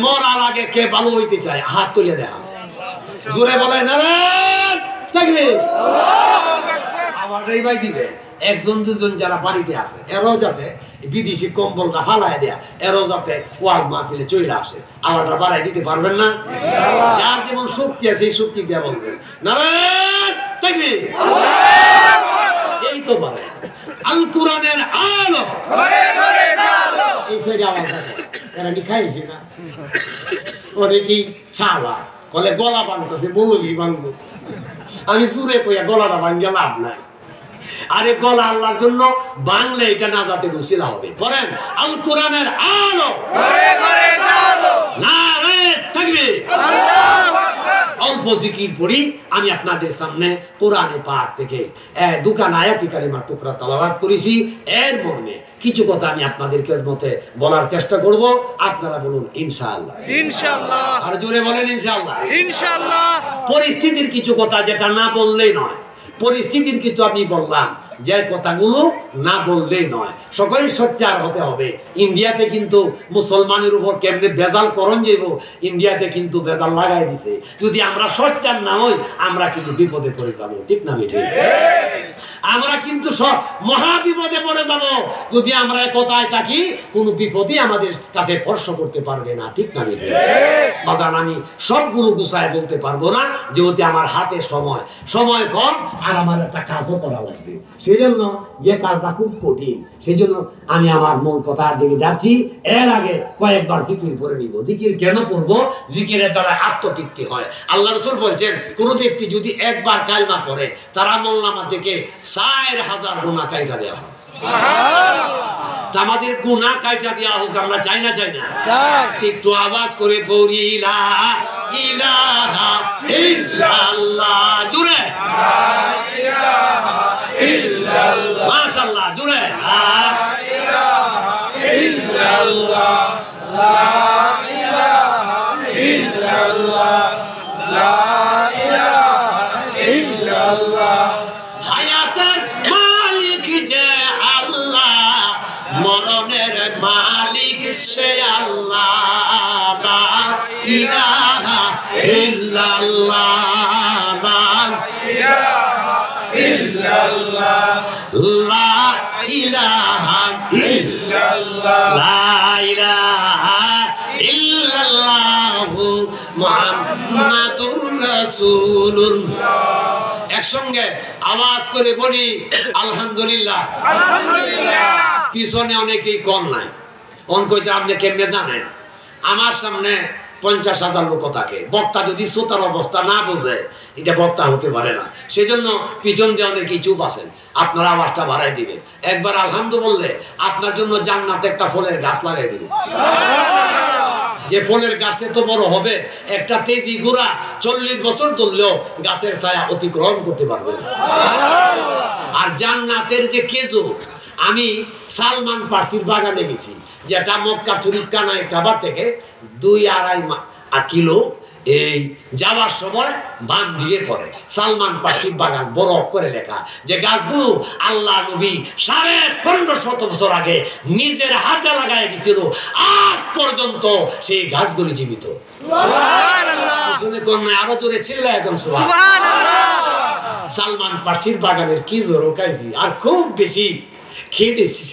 মরার আগে কে ভালো হইতে চায়? হাত তুলে দেখা। জোরে বলে না থাকবে আবার ভাই দিবে। একজন দুজন যারা বাড়িতে আছে এরাও যাতে বিদেশি কম্বলটা ফালাই দেয়া, এরাও যাতে ওয়াজ মাহফিলে চলে আসে। আমারটা বাড়াই দিতে পারবেন না? যার যেমন শক্তি আছে এই শক্তি দিয়ে বলবেন থাকবে। এই তো পারে আল কোরআনের আলো এই সাইডে আওয়াজ আছে। এরা কি খাইছে না? ওরে কি চালা বলে গলা বাঁধতেছে, বলবি বাঁধবো। আমি সুরে কইয়া গলাটা ভাঙ্গা লাভ নাই। আরে গলা আল্লাহর জন্য বাংলা, এটা না যাতে রুসিলা হবে। করেন আল কোরআনের আলো নারে থাকবে। অল্প জিকির পড়ি আমি আপনাদের সামনে কোরআনে পাক থেকে দুখান আয়াতি কারিমার টুকরা তেলাওয়াত করেছি। এর মর্মে কিছু কথা আমি আপনাদেরকে মতে বলার চেষ্টা করব। আপনারা বলুন ইনশাআল্লাহ। ইনশাআল্লাহ। আর জোরে বলেন ইনশাআল্লাহ। ইনশাআল্লাহ। পরিস্থিতির কিছু কথা যেটা না বললেই নয়, পরিস্থিতির কিছু আমি বললাম যে কথাগুলো না বললেই নয়, সকলেই সোচ্চার হতে হবে। ইন্ডিয়াতে কিন্তু মুসলমানের উপর কেমনে বেজাল করণ যাইব, ইন্ডিয়াতে কিন্তু বেজাল লাগাই দিছে। যদি আমরা সোচ্চার না হই আমরা কিন্তু বিপদে পড়ে যাবো। ঠিক না বেঠি? আমরা কিন্তু মহা বিপদে পড়ে যাবো যদি আমরা কথায় থাকি। কোনো বিপদই আমাদের কাছে স্পর্শ করতে পারবে না। ঠিক না বেঠি? বাজান আমি সবগুলো গুছায় বলতে পারবো না, যেহেতু আমার হাতে সময় কম আর আমার একটা কাজও করা লাগবে। সেই জন্য যে কাজটা খুব কঠিন, সেই জন্য আমি আমার মূল কথার দিকে যাচ্ছি। এর আগে কয়েকবার জিকির পড়ে নিব। জিকির কেন পড়বো? জিকিরের দ্বারা আত্মতৃপ্তি হয়। আল্লাহ রাসূল বলছেন, কোন ব্যক্তি যদি একবার কালিমা পড়ে তার আমলনামা থেকে 4000 গুনাহ কাইটা দেওয়া হয়। সুবহানাল্লাহ। আমাদের গুনাহ কাইটা দেওয়া হোক, আমরা চাই না? চাই না? একটু আওয়াজ করে পড়ি লা ইলাহা ইল্লাল্লাহ। জোরে লা ইলাহা ইল্লাল্লাহ। মাশাআল্লাহ। জোরে লা ইলাহা ইল্লাল্লাহ। লা ইলাহা ইল্লাল্লাহ। লা ইলাহা ইল্লাল্লাহ। হায়াতের মালিক যে আল্লাহ, মরণের মালিক সে আল্লাহ। লা ইলাহা ইল্লাল্লাহ। লা ইলাহা ইল্লাল্লাহ। লা ইলাহা লা ইলাহা ইল্লাল্লাহু মুহাম্মাদুর রাসূলুল্লাহ। একসঙ্গে আওয়াজ করে বলি আলহামদুলিল্লাহ। পিছনে অনেকেই কম নাই, অঙ্কইতে আপনি কেমনে জানেন? আমার সামনে 50,000 লোক থাকে, বক্তা যদি শ্রোতার অবস্থা না বোঝে এটা বক্তা হতে পারে না। সেজন্য পিছন দিয়ে অনেকেই চুপ আছেন, আপনারা আওয়াজটা বাড়াই দিবেন। একবার আলহামদু বললে আপনার জন্য জান্নাতে একটা ফলের গাছ লাগাই দিবে। যে ফলের গাছটা তো বড় হবে, একটা তেজি ঘোড়া 40 বছর ধরলেও গাছের ছায়া অতিক্রম করতে পারবে। আর জান্নাতের যে খেজুর, আমি সালমান ফার্সির বাগানে গেছি, যেটা মক্কা শরীফ কানায় কাবা থেকে 2-2.5 কিলো এই যাওয়ার সময় বান দিয়ে পড়ে। সালমান ফার্সির বাগান বড় করে লেখা, যে গাছগুলো আল্লাহ নবী 1550 বছর আগে নিজের হাতে লাগাই গেছিল, আজ পর্যন্ত সেই গাছগুলি জীবিত। আরো জোরে চিল্লা এখন সালমান ফার্সির বাগানের কি জোর খাইছি, আর খুব বেশি খেয়ে দিচ্ছি।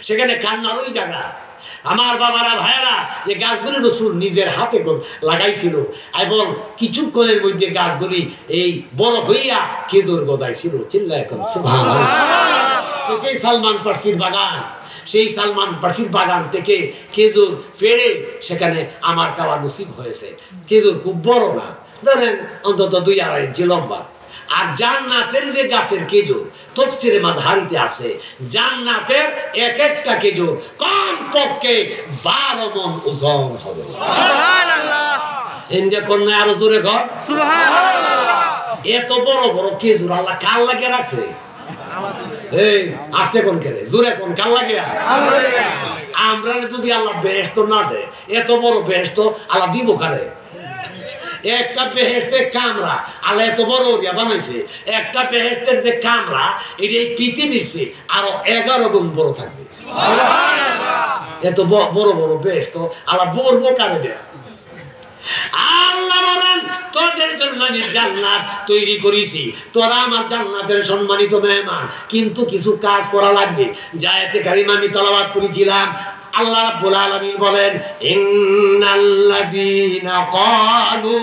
সেখানে কান্নারই জায়গা। আমার বাবারা ভাইয়েরা, যে গাছগুলি রসুল নিজের হাতে লাগাইছিল এবং কিছুক্ষণের মধ্যে গাছগুলি এই বড় হইয়া খেজুর গজাইছিল। চিল্লা এখন সুবহানাল্লাহ। সেটাই সালমান ফার্সির বাগান। সেই সালমান ফার্সির বাগান থেকে খেজুর ফেড়ে সেখানে আমার খাওয়া নসিব হয়েছে। খেজুর খুব বড় না, ধরেন অন্তত 2-2.5 ইঞ্চি লম্বা। আর জান্নাতের যে গাছের খেজুর, তাফসীরে মাযহারিতে আছে, জান্নাতের এক একটা খেজুর কমপক্ষে 12 মণ ওজন হবে। সুবহানাল্লাহ। এন্ডে কন্যা আরো জোরে কর সুবহানাল্লাহ। এত বড় বড় খেজুর আল্লাহ কার লাগিয়ে রাখছে? এই আস্তে কোন করে, জোরে কোন, কার লাগিয়ে? আমরা যদি আল্লাহ বেহেশত না দেয়, এত বড় বেহেশত আল্লাহ দিব কারে? একটা বেহেশতের কামরা আল্লাহ এত বড় ওরিয়া বানাইছে, একটা বেহেশতের যে কামরা এটা এই পৃথিবীর চেয়ে আরো 11 গুণ বড় থাকবে। এত বড় বড় বেহেশত আল্লাহ বড় কারে দেয়? আল্লাহ বলেন, তোদের জন্য আমি জান্নাত তৈরি করেছি, তোরা আমার জান্নাতের সম্মানিত মেহমান, কিন্তু কিছু কাজ করা লাগবে। যা আয়াতে কারিমা আমি তেলাওয়াত করেছিলাম, আল্লাহ রাব্বুল আলামিন বলেন, ইন্নাল্লাযীনা ক্বালু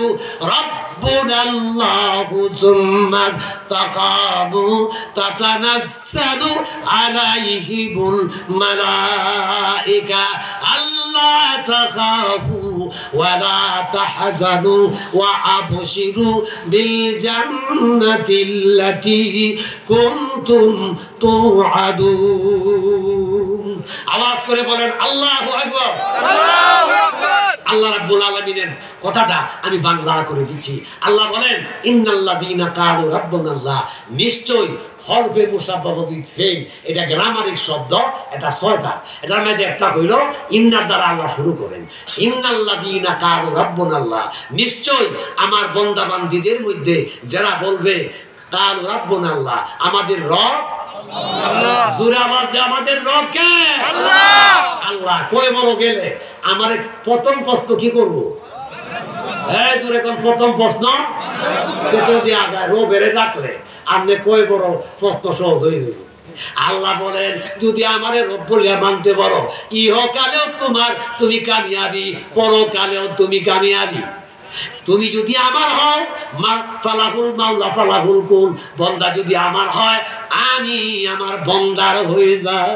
রাব্বুনাল্লাহু সুম্মা ইসতাকামু তাতানাজ্জালু আলাইহিমুল মালায়েকা আল্লা তাখাফু ওয়া লা তাহজানু ওয়া আবশিরু বিল জান্নাতিল্লাতী কুনতুম তুআদুন। আওয়াজ করে বলেন আল্লাহু আকবার। আল্লাহু আকবার। আল্লাহ রাব্বুল আলামিনের কথাটা আমি বাংলা করে দিচ্ছি। আল্লাহ বলেন, ইন্নাল্লাযীনা ক্বালু রাব্বুনাল্লাহ, নিশ্চয় হরফে মুসাব্বাহ ফেল, এটা গ্রামারিক শব্দ, এটা 6টা। এটার মধ্যে একটা হইল ইন্নার দ্বারা আল্লাহ শুরু করেন। ইন্নাল্লাযীনা ক্বালু রাব্বুনাল্লাহ, নিশ্চয় আমার বান্দা বান্দীদের মধ্যে যারা বলবে ক্বালু রাব্বুনাল্লাহ, আমাদের রব আল্লাহ। জোরে আওয়াজ দে, আমাদের রব কে? আল্লাহ। আল্লাহ কই বড় গেলে আমার প্রথম প্রশ্ন কি করব? এই জোরে কোন প্রথম প্রশ্ন? কত দিয়ে আগায় রবেরে ডাকলে আপনি কই বড় প্রশ্ন সহজ হয়ে যাবে। আল্লাহ বলেন, যদি আমারে রব বলিয়া মানতে পারো, ইহকালেও তুমি কামিয়াবি, পরকালেও তুমি কামিয়াবি। তুমি যদি আমার হও, ফালাহুল মাওলা ফালাহুল কুল, বান্দা যদি আমার হয়, আমি আমার বান্দার হয়ে যাই।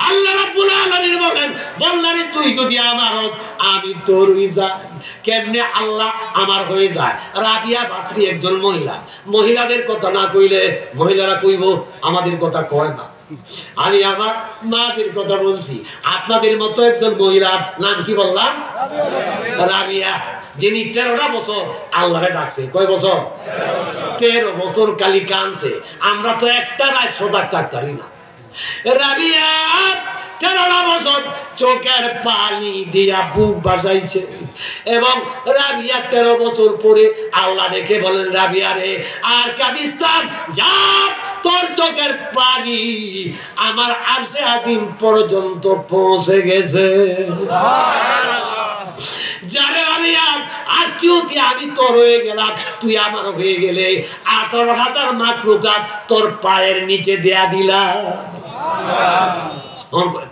আল্লাহ রাব্বুল আলামিন বলেন, বান্দারে তুই যদি আমার হস, আমি তোর হয়ে যাই। কেমনে আল্লাহ আমার হয়ে যায়? রাবিয়া বাসরি একজন মহিলা, মহিলাদের কথা না কইলে মহিলারা কইব আমাদের কথা কয় না। আমি আমার মাদের কথা বলছি। আপনাদের মতো একজন মহিলার নাম কি বললাম? রাবিয়া, যিনি 13টা বছর আল্লাহরে ডাকছে। কয় বছর? 13 বছর কালি কানছে। আমরা তো একটা রাত সজাগ থাকতারি না। রাবিয়া 13টা বছর চোখের পানি দিয়া বুক বাজাইছে এবং রাবিয়া 13 বছর পরে আল্লাহ দেখে বলেন, রাবিয়া রে আর কাদিস্তান যা, তোর চোখের পানি আমার আরশে আজিম পর্যন্ত পৌঁছে গেছে। যারে আমি আজকেও আমি তোর হয়ে গেলাম, তুই আমার হয়ে গেলে 18,000 মাখলুকাত তোর পায়ের নিচে দেয়া দিলা।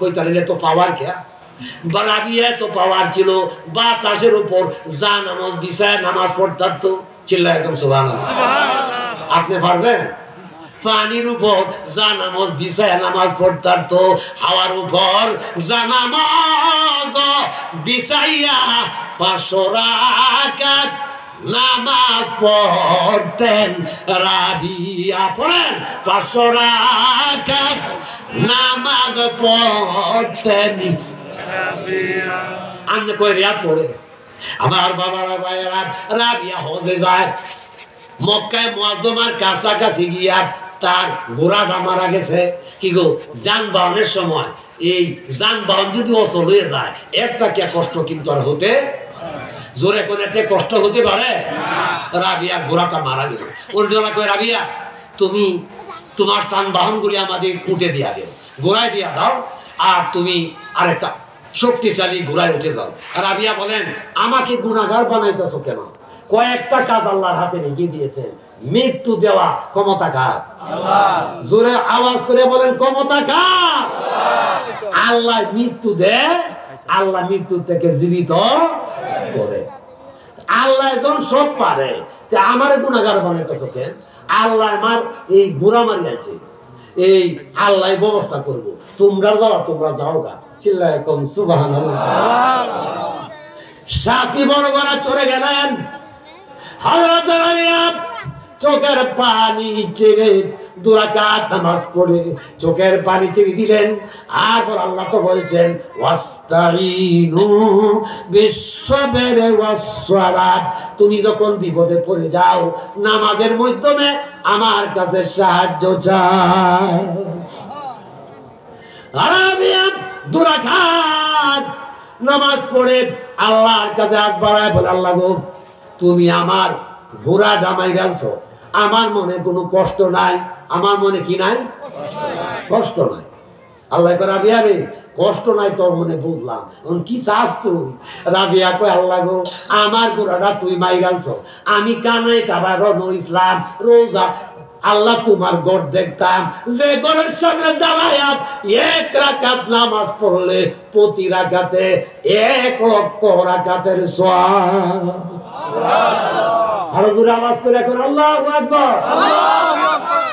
কইতারিলে তো পাওয়ার কে রাবিয়া তো পাওয়ার ছিল বাতাসের উপর যা নামাজ বিছায় নামাজ পড়তাম তো চিল্লায় একদম সুবহানাল্লাহ। আপনি পারবেন? পানির উপর যা নামাজ বিছায় নামাজ পড়তাম তো হাওয়ার উপর যা নামাজ বিছাইয়া 500 রাকাত নামাজ পড়তেন রাবিয়া। পড়েন 500 রাকাত নামাজ পড়তেন রাবিয়া। আমি কই রিয়াদ পড়ে আমার বাবারা ভাইয়েরা রাবিয়া হজে যায় মক্কায় মুআজ্জমার কাছাকাছি গিয়া তার ঘোড়াটা মারা গেছে। কি গো যানবাহনের সময় এই যানবাহন যদি অচল হয়ে যায় একটা কে কষ্ট কিন্তু আর হতে জোরে কোন একটা কষ্ট হতে পারে। রাবিয়া ঘোড়াটা মারা গেল। অন্যরা কয় রাবিয়া তুমি তোমার যানবাহনগুলি আমাদের উঠে দিয়া দেও, ঘোড়ায় দিয়া দাও, আর তুমি আরেকটা শক্তিশালী ঘোড়ায় উঠে যাও। রাবিয়া বলেন আমাকে গুনাহগার বানাইতেছো কেন? কয়েকটা কাজ আল্লাহর হাতে রেখে দিয়েছেন, মৃত্যু দেওয়া ক্ষমতা কার? আল্লাহ। জোরে আওয়াজ করে বলেন ক্ষমতা কার? আল্লাহ মৃত্যু দেয়, আল্লাহ মৃত্যু থেকে জীবিত করে। আল্লাহ একজন সব পারে, আমার গুনাহগার বানাইতেছো কেন? আল্লাহ আমার এই ঘোড়া মারিয়াছে, এই আল্লাহ ব্যবস্থা করবো, তোমরা যাও, তোমরা যাও গা। চিল্লায় কম সুবহানাল্লাহ। সাথী বড় বড় চলে গেলেন। হযরত রাবিয়া চোখের পানি ছেড়ে 2 রাকাত নামাজ পড়ে চোখের পানি ছেড়ে দিলেন। আর আল্লাহ তো বলছেন ওয়াস্তাইনু বিস-সাবরি ওয়াস-সালাত, তুমি যখন বিপদে পড়ে যাও নামাজের মাধ্যমে আমার কাছে সাহায্য চাও। রাবিয়া 2 রাকাত নামাজ পড়ে আল্লাহর কাছে হাত বাড়ায় বলে আল্লাহ গো তুমি আমার ঘোড়া ডামাই গেলছো, আমার মনে কোনো কষ্ট নাই, আমার মনে কি নাই? কষ্ট নাই। আল্লাহ কয় রাবিয়া রে কষ্ট নাই তোর মনে বুঝলাম, কি চাস তুই? রাবিয়া কয় আল্লাহ গো আমার ঘোড়াটা তুই মাই গেলছো, আমি কানাই কাবা রনো ইসলাম রোজা আল্লাহ তোমার ঘর দেখতাম, যে ঘরের সামনে দাঁড়ায়া 1 রাকাত নামাজ পড়লে প্রতি রাকাতে 1 লক্ষ রাকাতের সওয়াব। আরো জোরে আওয়াজ করে এখন আল্লাহু আকবার।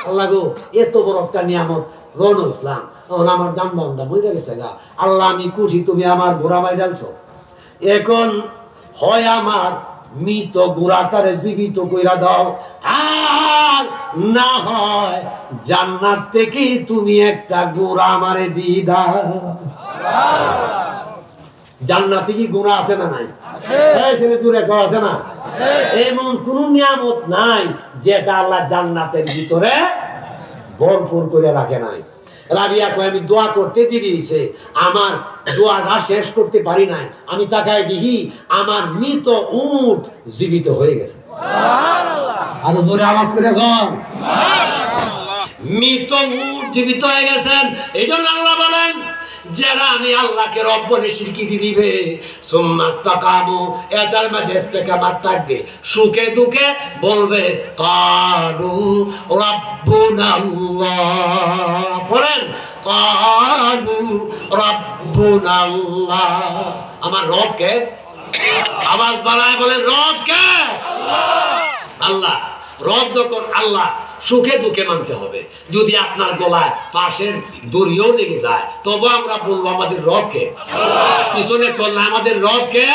আল্লাহ গো এত বড় একটা নিয়ামত রন ইসলাম, আমার যানবাহনটা মরে গেছে গা, আল্লাহ আমি খুশি তুমি আমার ঘোড়া মাই ডালছো। এখন হয় আমার মৃত ঘোড়াটারে জীবিত কইরা দাও, আর না হয় জান্নাত থেকে তুমি একটা ঘোড়া আমারে দিয়ে দাও। জান্নাতে কি ঘোড়া আছে না নাই? আছে না? এমন কোন নিয়ামত নাই যেটা আল্লাহ জান্নাতের ভিতরে ভরপুর করে রাখে নাই। রাবিয়া কয় আমি দোয়া করতে দিয়েছে, আমার দোয়াটা শেষ করতে পারি নাই, আমি তাকায় দেখি আমার মৃত উট জীবিত হয়ে গেছে। আরো জোরে আওয়াজ করে বল মৃত উট জীবিত হয়ে গেছেন। এই জন্য আল্লাহ বলেন যারা আমি আল্লাহকে রব বলে স্বীকৃতি দিবে সুম্মাস্তাকামু এটার মধ্যে ইস্তেকামাত থাকবে, সুখে দুঃখে বলবে কালু রাব্বুনাল্লাহ। পড়েন কালু রাব্বুনাল্লাহ, আমার রব কে? আওয়াজ বাড়ায় বলেন রব কে? আল্লাহ। রব যখন আল্লাহ সুখে দুঃখে মানতে হবে। যদি আপনার গলায় পাশের দড়িও লেগে যায় তবু আমরা বলবো আমাদের রবকে, পিছনে করলে আমাদের রবকে।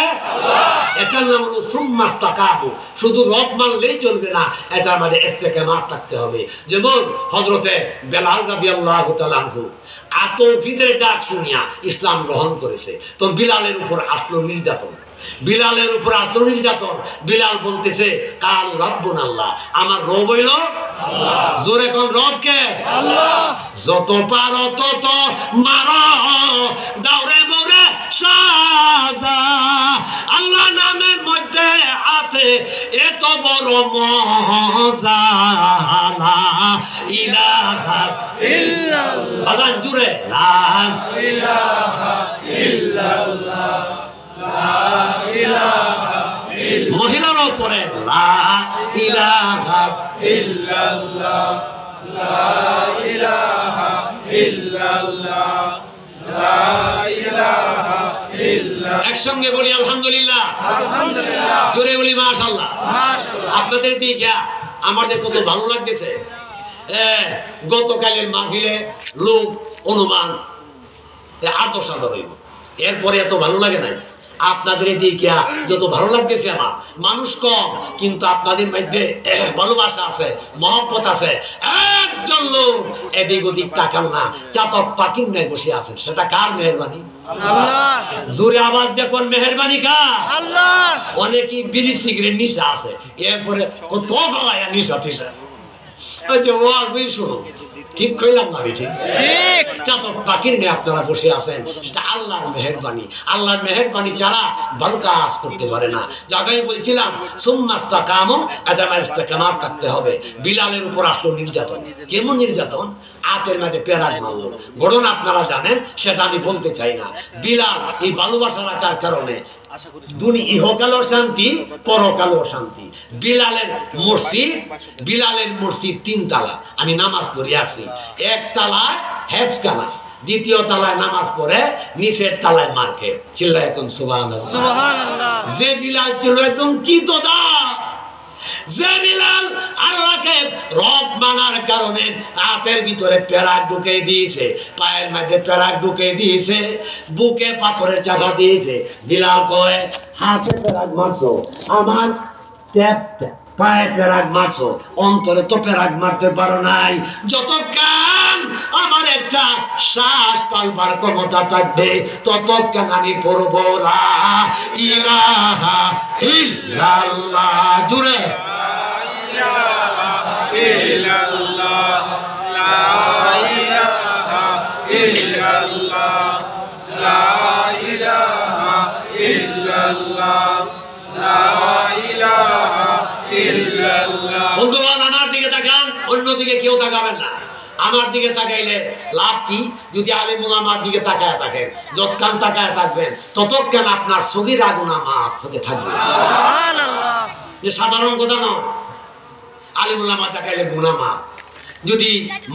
এটার নাম হলো সুম্মাস্তাকামু। শুধু রব মানলেই চলবে না, এটা আমাদের ইস্তেকামাত থাকতে হবে। যেমন হযরতে বেলাল রাদিয়াল্লাহু তাআলা আনহু আতৌহিদের ডাক শুনিয়া ইসলাম গ্রহণ করেছে, তো বিলালের উপর আসলো নির্যাতন, বিলালের উপর আসলো নির্যাতন। বিলাল বলতেছে কাল রাব্বুনাল্লাহ, আমার রব হইল আল্লাহ। জোরে কোন রব কে? আল্লাহ। যত পারো তত মারো, দাওরে মোরে সাজা, আল্লাহ নামের মধ্যে আছে এত বড় মজা, লা ইলাহা ইল্লাল্লাহ। আজান জুড়ে লা ইলাহা ইল্লাল্লাহ, মহিলার উপরে লা ইলাহা ইল্লাল্লাহ, লা ইলাহা ইল্লাল্লাহ, একসঙ্গে বলি আলহামদুলিল্লাহ, জোরে বলি মাশাআল্লাহ। আপনাদের দিকে আমাদের কত ভালো লাগতেছে। গতকালের মাহফিলে লোক অনুমান 8,000 হইব, এরপরে এত ভালো লাগে নাই। আপনাদের দিকে যত ভালো লাগতেছে আমার, মানুষ কম কিন্তু আপনাদের মধ্যে ভালোবাসা আছে, মহব্বত আছে। একজন লোক এদিক ওদিক তাকান না, চাতক পাখির ন্যায় বসে আছেন, সেটা কার মেহেরবানি? আল্লাহ। জোরে আওয়াজ দেখুন, মেহেরবানি কার? আল্লাহ। অনেকেই বিড়ি সিগারেট নিশা আছে, এরপরে ও তো ফলায়া নিশা টিশা। আচ্ছা ওয়াজই শুনো, ঠিক কইলাম না? ঠিক চাতক পাখির নিয়ে আপনারা বসে আছেন, সেটা আল্লাহর মেহেরবানি। আল্লাহর মেহেরবানি ছাড়া ভালো কাজ করতে পারে না। জায়গায় বলছিলাম সুম্মাস্তাকামু, আদামার ইস্তেকামাত থাকতে হবে। বিলালের উপর আসলো নির্যাতন। কেমন নির্যাতন? আপের মাঝে পেরাক মারলো। ঘটনা আপনারা জানেন, সেটা আমি বলতে চাই না। বিলাল এই ভালোবাসা রাখার কারণে ইহকালেও শান্তি, পরকালেও শান্তি। বিলালের মসজিদ 3 তালা, আমি নামাজ পড়ে আসি। 1 তালায় হেফখানা, 2য় তালায় নামাজ পড়ে, নিচের তালায় মার্কেট। চিল্লায় এখন সুবহানাল্লাহ। যে বিলাল ছিল একদম কি তোদা, যে বিলাল আল্লাহকে রব মানার কারণে হাতের ভিতরে পেরাক ঢুকে দিয়েছে, পায়ের মধ্যে পেরাক ঢুকে দিয়েছে, বুকে পাথরের চাকা দিয়েছে। বিলাল কয়, হাতে পেরাক মারছো, আমার পায়ে পেরাক মারছো, অন্তরে তো পেরাক মারতে পারো নাই। যতক্ষণ আমার একটা শ্বাস পালবার ক্ষমতা থাকবে, ততক্ষণ আমি পড়ব লা ইলাহা ইল্লাল্লাহ। জুড়ে ইল্লাল্লাহ, লা ইলাহা ইল্লাল্লাহ, লা ইলাহা ইল্লাল্লাহ, লা ইলাহা ইল্লাল্লাহ। বন্ধুগণ আমার দিকে তাকান, অন্যদিকে কেউ তাকাবেন না। আমার দিকে তাকাইলে লাভ কি? যদি আলেম ওলামার দিকে তাকায় থাকেন, যতক্ষণ তাকায় থাকবেন ততক্ষণ আপনার সগীরা গুনাহ মাফ হতে থাকবে। সুবহানাল্লাহ। যে সাধারণ কথা নয়, আলেম ওলামা তাকাইলে গুনাহ মাফ। যদি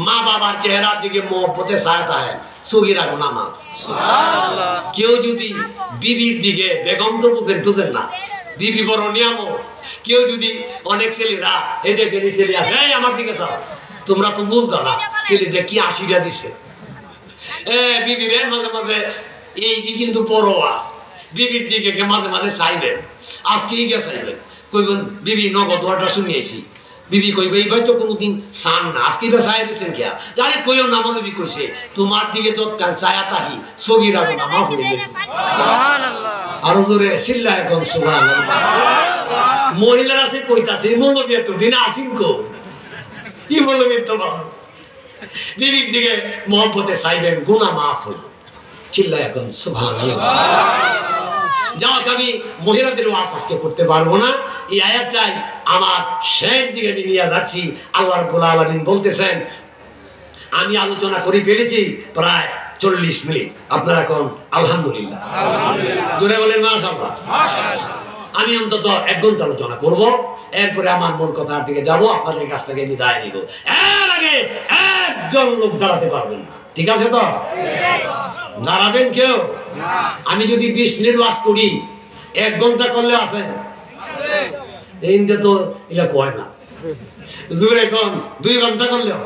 মা বাবার চেহারার দিকে মহব্বতে ছায়া থাকে, সগীরা গুনাহ মাফ। সুবহানাল্লাহ। কেউ যদি বিবির দিকে, বেগম তো বুঝেন না, বিবি বড় নিয়ামত। কেউ যদি, অনেক ছেলেরা এদের ছেলে আছে, এই আমার দিকে চাও, তোমরা তো বুঝতো না ছেলেদের কি 80টা দিছে। বিবি রে মাঝে মাঝে এই কিন্তু বড় আস, বিবির দিকে মাঝে মাঝে চাইবেন, আজকে ইগে চাইবেন, কইবেন বিবি নগদ দোয়াটা শুনিয়েছি। বিবি কইবে এই ভাই তো কোনোদিন চান না, আজকে বা চাই দিয়েছেন কে? জানি কইও না, মনে কইছে তোমার দিকে তো চায়া তাহি সগীরা গুনাহ মাফ হয়ে যাবে। সুবহানাল্লাহ। আরো জোরে চিল্লা এখন সুবহানাল্লাহ। মহিলারা সে কইতাছে মৌলবী এতদিন আসিন কো, কি বলবেন তো বাবা? বিবির দিকে মহব্বতে চাইবেন, গুনাহ মাফ হল। চিল্লা এখন সুবহানাল্লাহ। যাও, আমি মহিলাদের ওয়াজ আজকে করতে পারবো না। এই আয়াতটাই আমার শেষ দিকে নিয়ে যাচ্ছি। আল্লাহ রাব্বুল আলামিন বলতেছেন, আমি আলোচনা করে ফেলেছি প্রায় 40 মিনিট। আপনারা এখন আলহামদুলিল্লাহ জোরে বলেন মাশাআল্লাহ। আমি অন্তত 1 ঘন্টা আলোচনা করব, এরপরে আমার মূল কথার দিকে যাব, আপনাদের কাছ থেকে বিদায় নিব। এর আগে একজন লোক দাঁড়াতে পারবেন না, ঠিক আছে তো? দাঁড়াবেন কেউ? আমি যদি 20 মিনিট ওয়াজ করি, 1 ঘন্টা করলে আছেন? এই তো এটা কয় না, জোরে কোন 2 ঘন্টা করলেও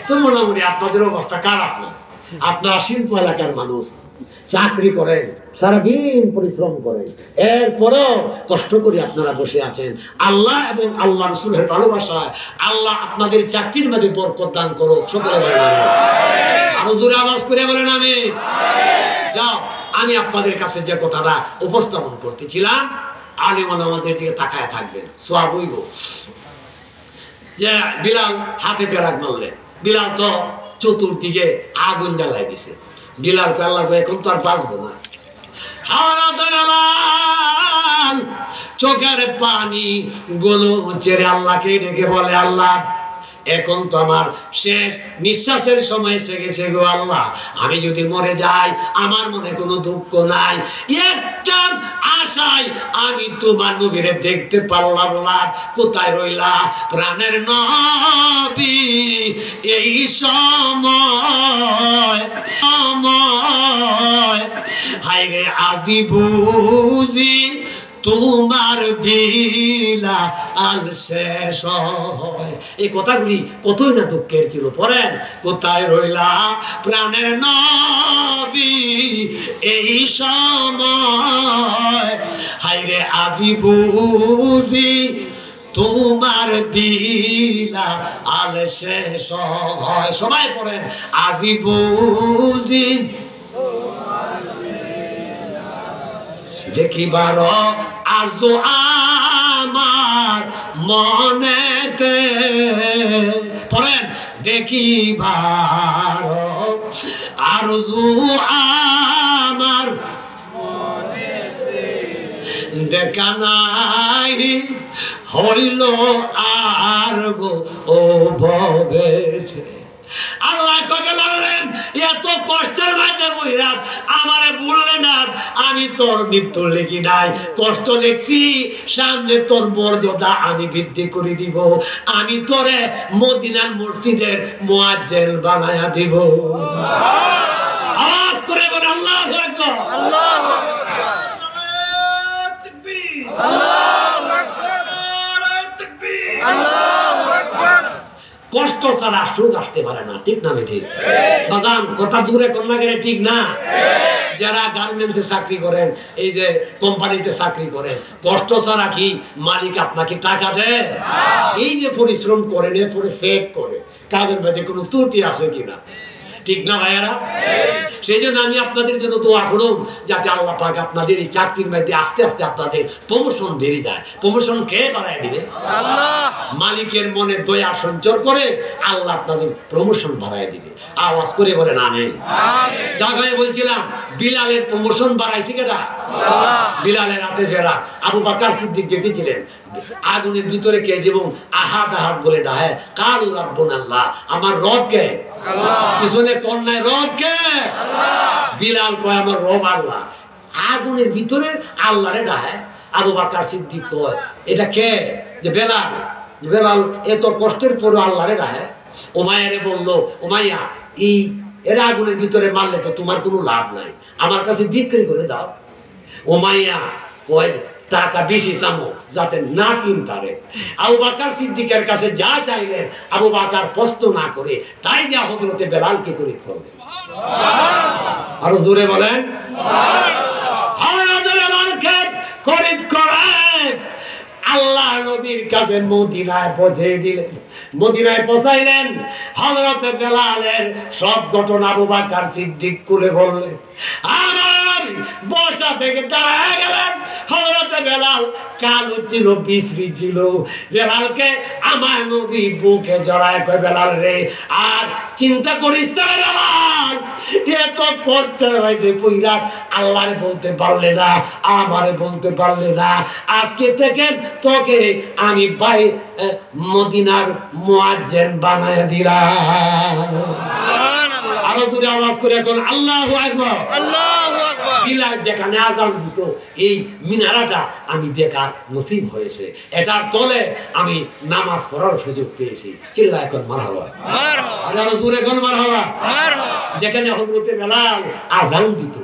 তো মোটামুটি আপনাদের অবস্থা খারাপ না। আপনারা শিল্প এলাকার মানুষ, চাকরি করেন, সারাদিন পরিশ্রম করেন, এরপরও কষ্ট করে আপনারা বসে আছেন। আল্লাহ এবং আল্লাহ রাসূলের ভালোবাসায় আল্লাহ আপনাদের চাকরির মধ্যে বরকত দান করুক। সকলে বলেন আমিন। আরো জোরে আওয়াজ করে বলেন আমিন। যাও, আমি আপনাদের কাছে যে কথাটা উপস্থাপন করতেছিলাম, আলেম ওলামাদের দিকে তাকায় থাকবেন, সওয়াব হইব। যে বিলাল হাতে পেরাক মারলেন, বিলাল তো চতুর্দিকে আগুন জ্বালাই দিছে। বিলাল কে আল্লাহ এখন তো আর বাঁচবো না। চোখের পানি গুলো ছেড়ে আল্লাহকে ডেকে বলে, আল্লাহ এখন তো আমার শেষ নিঃশ্বাসের সময় এসে গেছে গো আল্লাহ, আমি যদি মরে যাই আমার মনে কোনো দুঃখ নাই, একটা আশায় আমি তোমার নবীরে দেখতে পারলাম না, কোথায় রইলা প্রাণের নবী এই সময় হায়রে আজি বুঝি তোমার বিলা আল শেষ হয়। এই কথাগুলি কতই না দুঃখের ছিল। পড়েন, কোথায় রইলা প্রাণের নবী এই সময় হায়রে আজি বুঝি তোমার বিলা আল শেষ হয়। সবাই পড়েন, আজি বুঝি দেখিবার আরজু আমার মনেতে। পড়েন, দেখিবার আরজু আমার দেখা নাই হইল আর গো ও ভবে। আল্লাহ কবে বললেন, এত কষ্টের মাঝে বইরাত আমারে বললে না, আমি তোর মৃত্যু লিখি নাই, কষ্ট দেখছি, সামনে তোর মর্যাদা আমি বৃদ্ধি করে দিব, আমি তোরে মদিনার মসজিদের মুয়াজ্জিন বানায়া দিব। আওয়াজ করে বল আল্লাহু আকবার, আল্লাহু আকবার, তাকবীর, আল্লাহু আকবার, তাকবীর, আল্লাহু আকবার। কষ্ট ছাড়া সুখ আসতে পারে না, ঠিক না বেঠিক? বাজান কথা জুড়ে কন্যা গেলে ঠিক না? যারা গার্মেন্টসে চাকরি করেন, এই যে কোম্পানিতে চাকরি করেন, কষ্ট ছাড়া কি মালিক আপনাকে টাকা দেয়? এই যে পরিশ্রম করেন, এরপরে চেক করে কাজের মধ্যে কোনো ত্রুটি আছে কিনা, ঠিক না ভাইয়ারা? সেই জন্য আমি আপনাদের জন্য দোয়া করুন, যাতে আল্লাহ পাক আপনাদের এই চাকরির মধ্যে আস্তে আস্তে আপনাদের প্রমোশন বেড়ে যায়। প্রমোশন কে বাড়ায় দিবে? আল্লাহ। মালিকের মনে দয়া সঞ্চার করে আল্লাহ আপনাদের প্রমোশন বাড়ায় দিবে। আওয়াজ করে বলেন আমিন। জায়গায় বলছিলাম, বিলালের প্রমোশন বাড়াইছে কেটা? বিলালের হাতে ফেরা। আবু বকর সিদ্দিক যেতেছিলেন, আগুনের ভিতরে কে যেমন আহাদ আহাদ বলে ডাহে, কালু রাব্বুনাল্লাহ, আমার রব কে? পিছনে কন্যায় রব কে? বিলাল কয় আমার রব আল্লাহ। আগুনের ভিতরে আল্লাহরে ডাহে। আবু বকর সিদ্দিক কয় এটা কে? যে বেলাল। বেলাল এত কষ্টের পরে আল্লাহরে ডাহে। উমাইয়ারে বলল, উমাইয়া এই এরা আগুনের ভিতরে মারলে তো তোমার কোনো লাভ নাই, আমার কাছে বিক্রি করে দাও। উমাইয়া কয় টাকা বেশি চামো যাতে না কিনতারে। আবু বকর সিদ্দিকের কাছে যা চাইলেন, আবু বকর প্রশ্ন না করে তাই দেয়া হযরতে বেলালকে খরিদ করলেন। আরো জোরে বলেন, হযরতে বেলালকে খরিদ করে আল্লাহ নবীর কাছে মদিনায় পৌঁছে দিলেন। মদিনায় পৌঁছাইলেন, হযরতে বেলালের সব ঘটনা আবু বকর সিদ্দিক খুলে বললেন। আমার বসা থেকে দাঁড়ায় গেলেন। হযরতে বেলাল কালো ছিল, বিশ্রী ছিল। বেলালকে আমার নবী বুকে জড়ায় কয়, বেলাল রে আর চিন্তা করিস না বেলাল, এত কষ্টের হইতে পইরা আল্লাহরে বলতে পারলে না, আমারে বলতে পারলে না, আজকে থেকে তোকে আমি ভাই মদিনার মুয়াজ্জিন বানায়া দিলাম। আরো জোরে আওয়াজ করে এখন আল্লাহু আকবার, আল্লাহু আকবার। বিলাল যেখানে আযান দিত, এই মিনারাটা আমি দেখার নসিব হয়েছে, এটার তলে আমি নামাজ পড়ার সুযোগ পেয়েছি। চিল্লা এখন মারহাবা, মারহাবা। আরো জোরে এখন মারহাবা, মারহাবা। যেখানে হযরতে বেলাল আযান দিত,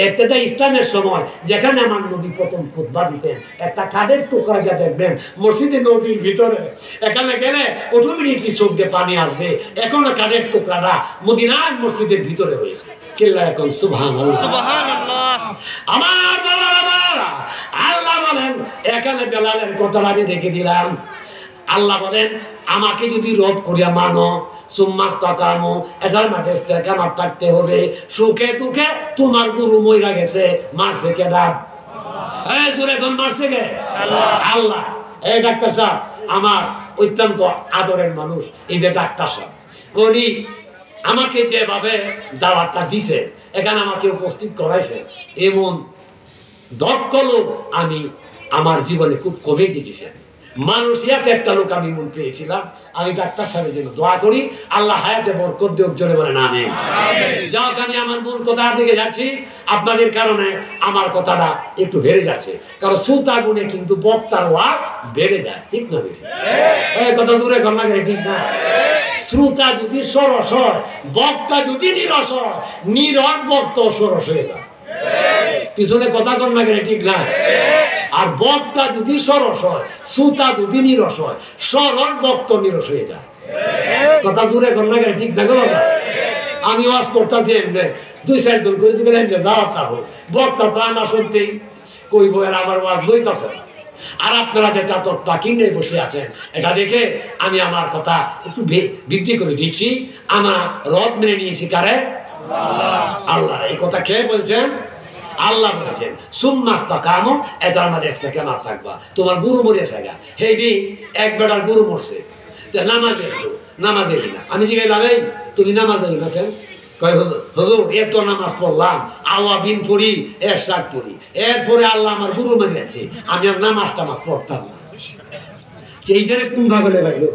একটা ইসলামের সময় যেখানে আমার নবী প্রথম খুতবা দিতেন, একটা কাদের টুকরা যা দেখবেন মসজিদে নবীর ভিতরে, এখানে গেলে অটোমেটিকলি চোখ দিয়ে পানি আসবে। এখনো কাদের টুকরাটা মদিনার মসজিদের ভিতরে হয়েছে। চিল্লা এখন সুবহানাল্লাহ, সুবহানাল্লাহ। আমার বাবা, আল্লাহ বলেন এখানে বেলালের কথা আমি দেখে দিলাম। আল্লাহ বলেন আমাকে যদি রব করিয়া মানো, সুম্মাস তাকামো, এটার মাঝে ইস্তেকামাত থাকতে হবে। সুখে দুঃখে তোমার গুরু মইরা গেছে, মারছে কে? ডাক এই জোরে কোন মারছে কে? আল্লাহ। এই ডাক্তার সাহেব আমার অত্যন্ত আদরের মানুষ, এই যে ডাক্তার সাহেব, উনি আমাকে যেভাবে দাওয়াতটা দিছে, এখানে আমাকে উপস্থিত করাইছে, এমন দক্ষ লোক আমি আমার জীবনে খুব কমই দেখেছি। মালয়েশিয়াতে একটা লোক আমি মন পেয়েছিলাম, আমি ডাক্তার সাহেবের জন্য দোয়া করি, আল্লাহ হায়াতে বরকত দিক, জোরে বলেন আমিন। যাক, আমি আমার মূল কথার দিকে যাচ্ছি। আপনাদের কারণে আমার কথাটা একটু বেড়ে যাচ্ছে, কারণ শ্রোতা গুণে কিন্তু বক্তার ওয়াজ বেড়ে যায়, ঠিক না বেঠিক? কথা জোরে ঘটনা করে, ঠিক না? শ্রোতা যদি সরস হয়, বক্তা যদি নিরস হয়, নিরস বক্তা সরস হয়ে যায়। পিছনে কথা ঘটনা করে, ঠিক না? আর বক্তা যদি সরস হয়, শ্রোতা যদি নিরস হয়, সরল বক্ত নিরস হয়ে যায়। কথা জোরে ঘটনা করে, ঠিক না? আমি ওয়াজ করতেছি এমনি, 2-4 জন করে দিকে যাওয়া তা হোক, বক্তা তো আনা সত্যিই কই বইয়ের আমার ওয়াজ লইতাছে না। আর আপনারা যে চাতকটা কিনে বসে আছেন, এটা দেখে আমি আমার কথা একটু বৃদ্ধি করে দিচ্ছি। আমার রব মেনে নিয়েছি কারে? আল্লাহ। এই কথা কে বলছেন? আল্লাহ বলেছেন, সুম্মাস্তাকামু, এটার মাঝে ইস্তেকামত থাকবা। তোমার গুরু মরেছে গা, সেই দিন এক বেটার গুরু মরছে, নামাজে তো নামাজে না। আমি জিজ্ঞাসা, ভাই তুমি নামাজে না কেন? কয় হুজুর এত নামাজ পড়লাম, আওয়াবিন পড়ি, এরশাদ পড়ি, এরপরে আল্লাহ আমার গুরু মেরে আছে, আমি আর নামাজ টামাজ পড়তাম না। সেইখানে কোন ভাগলে ভাইলো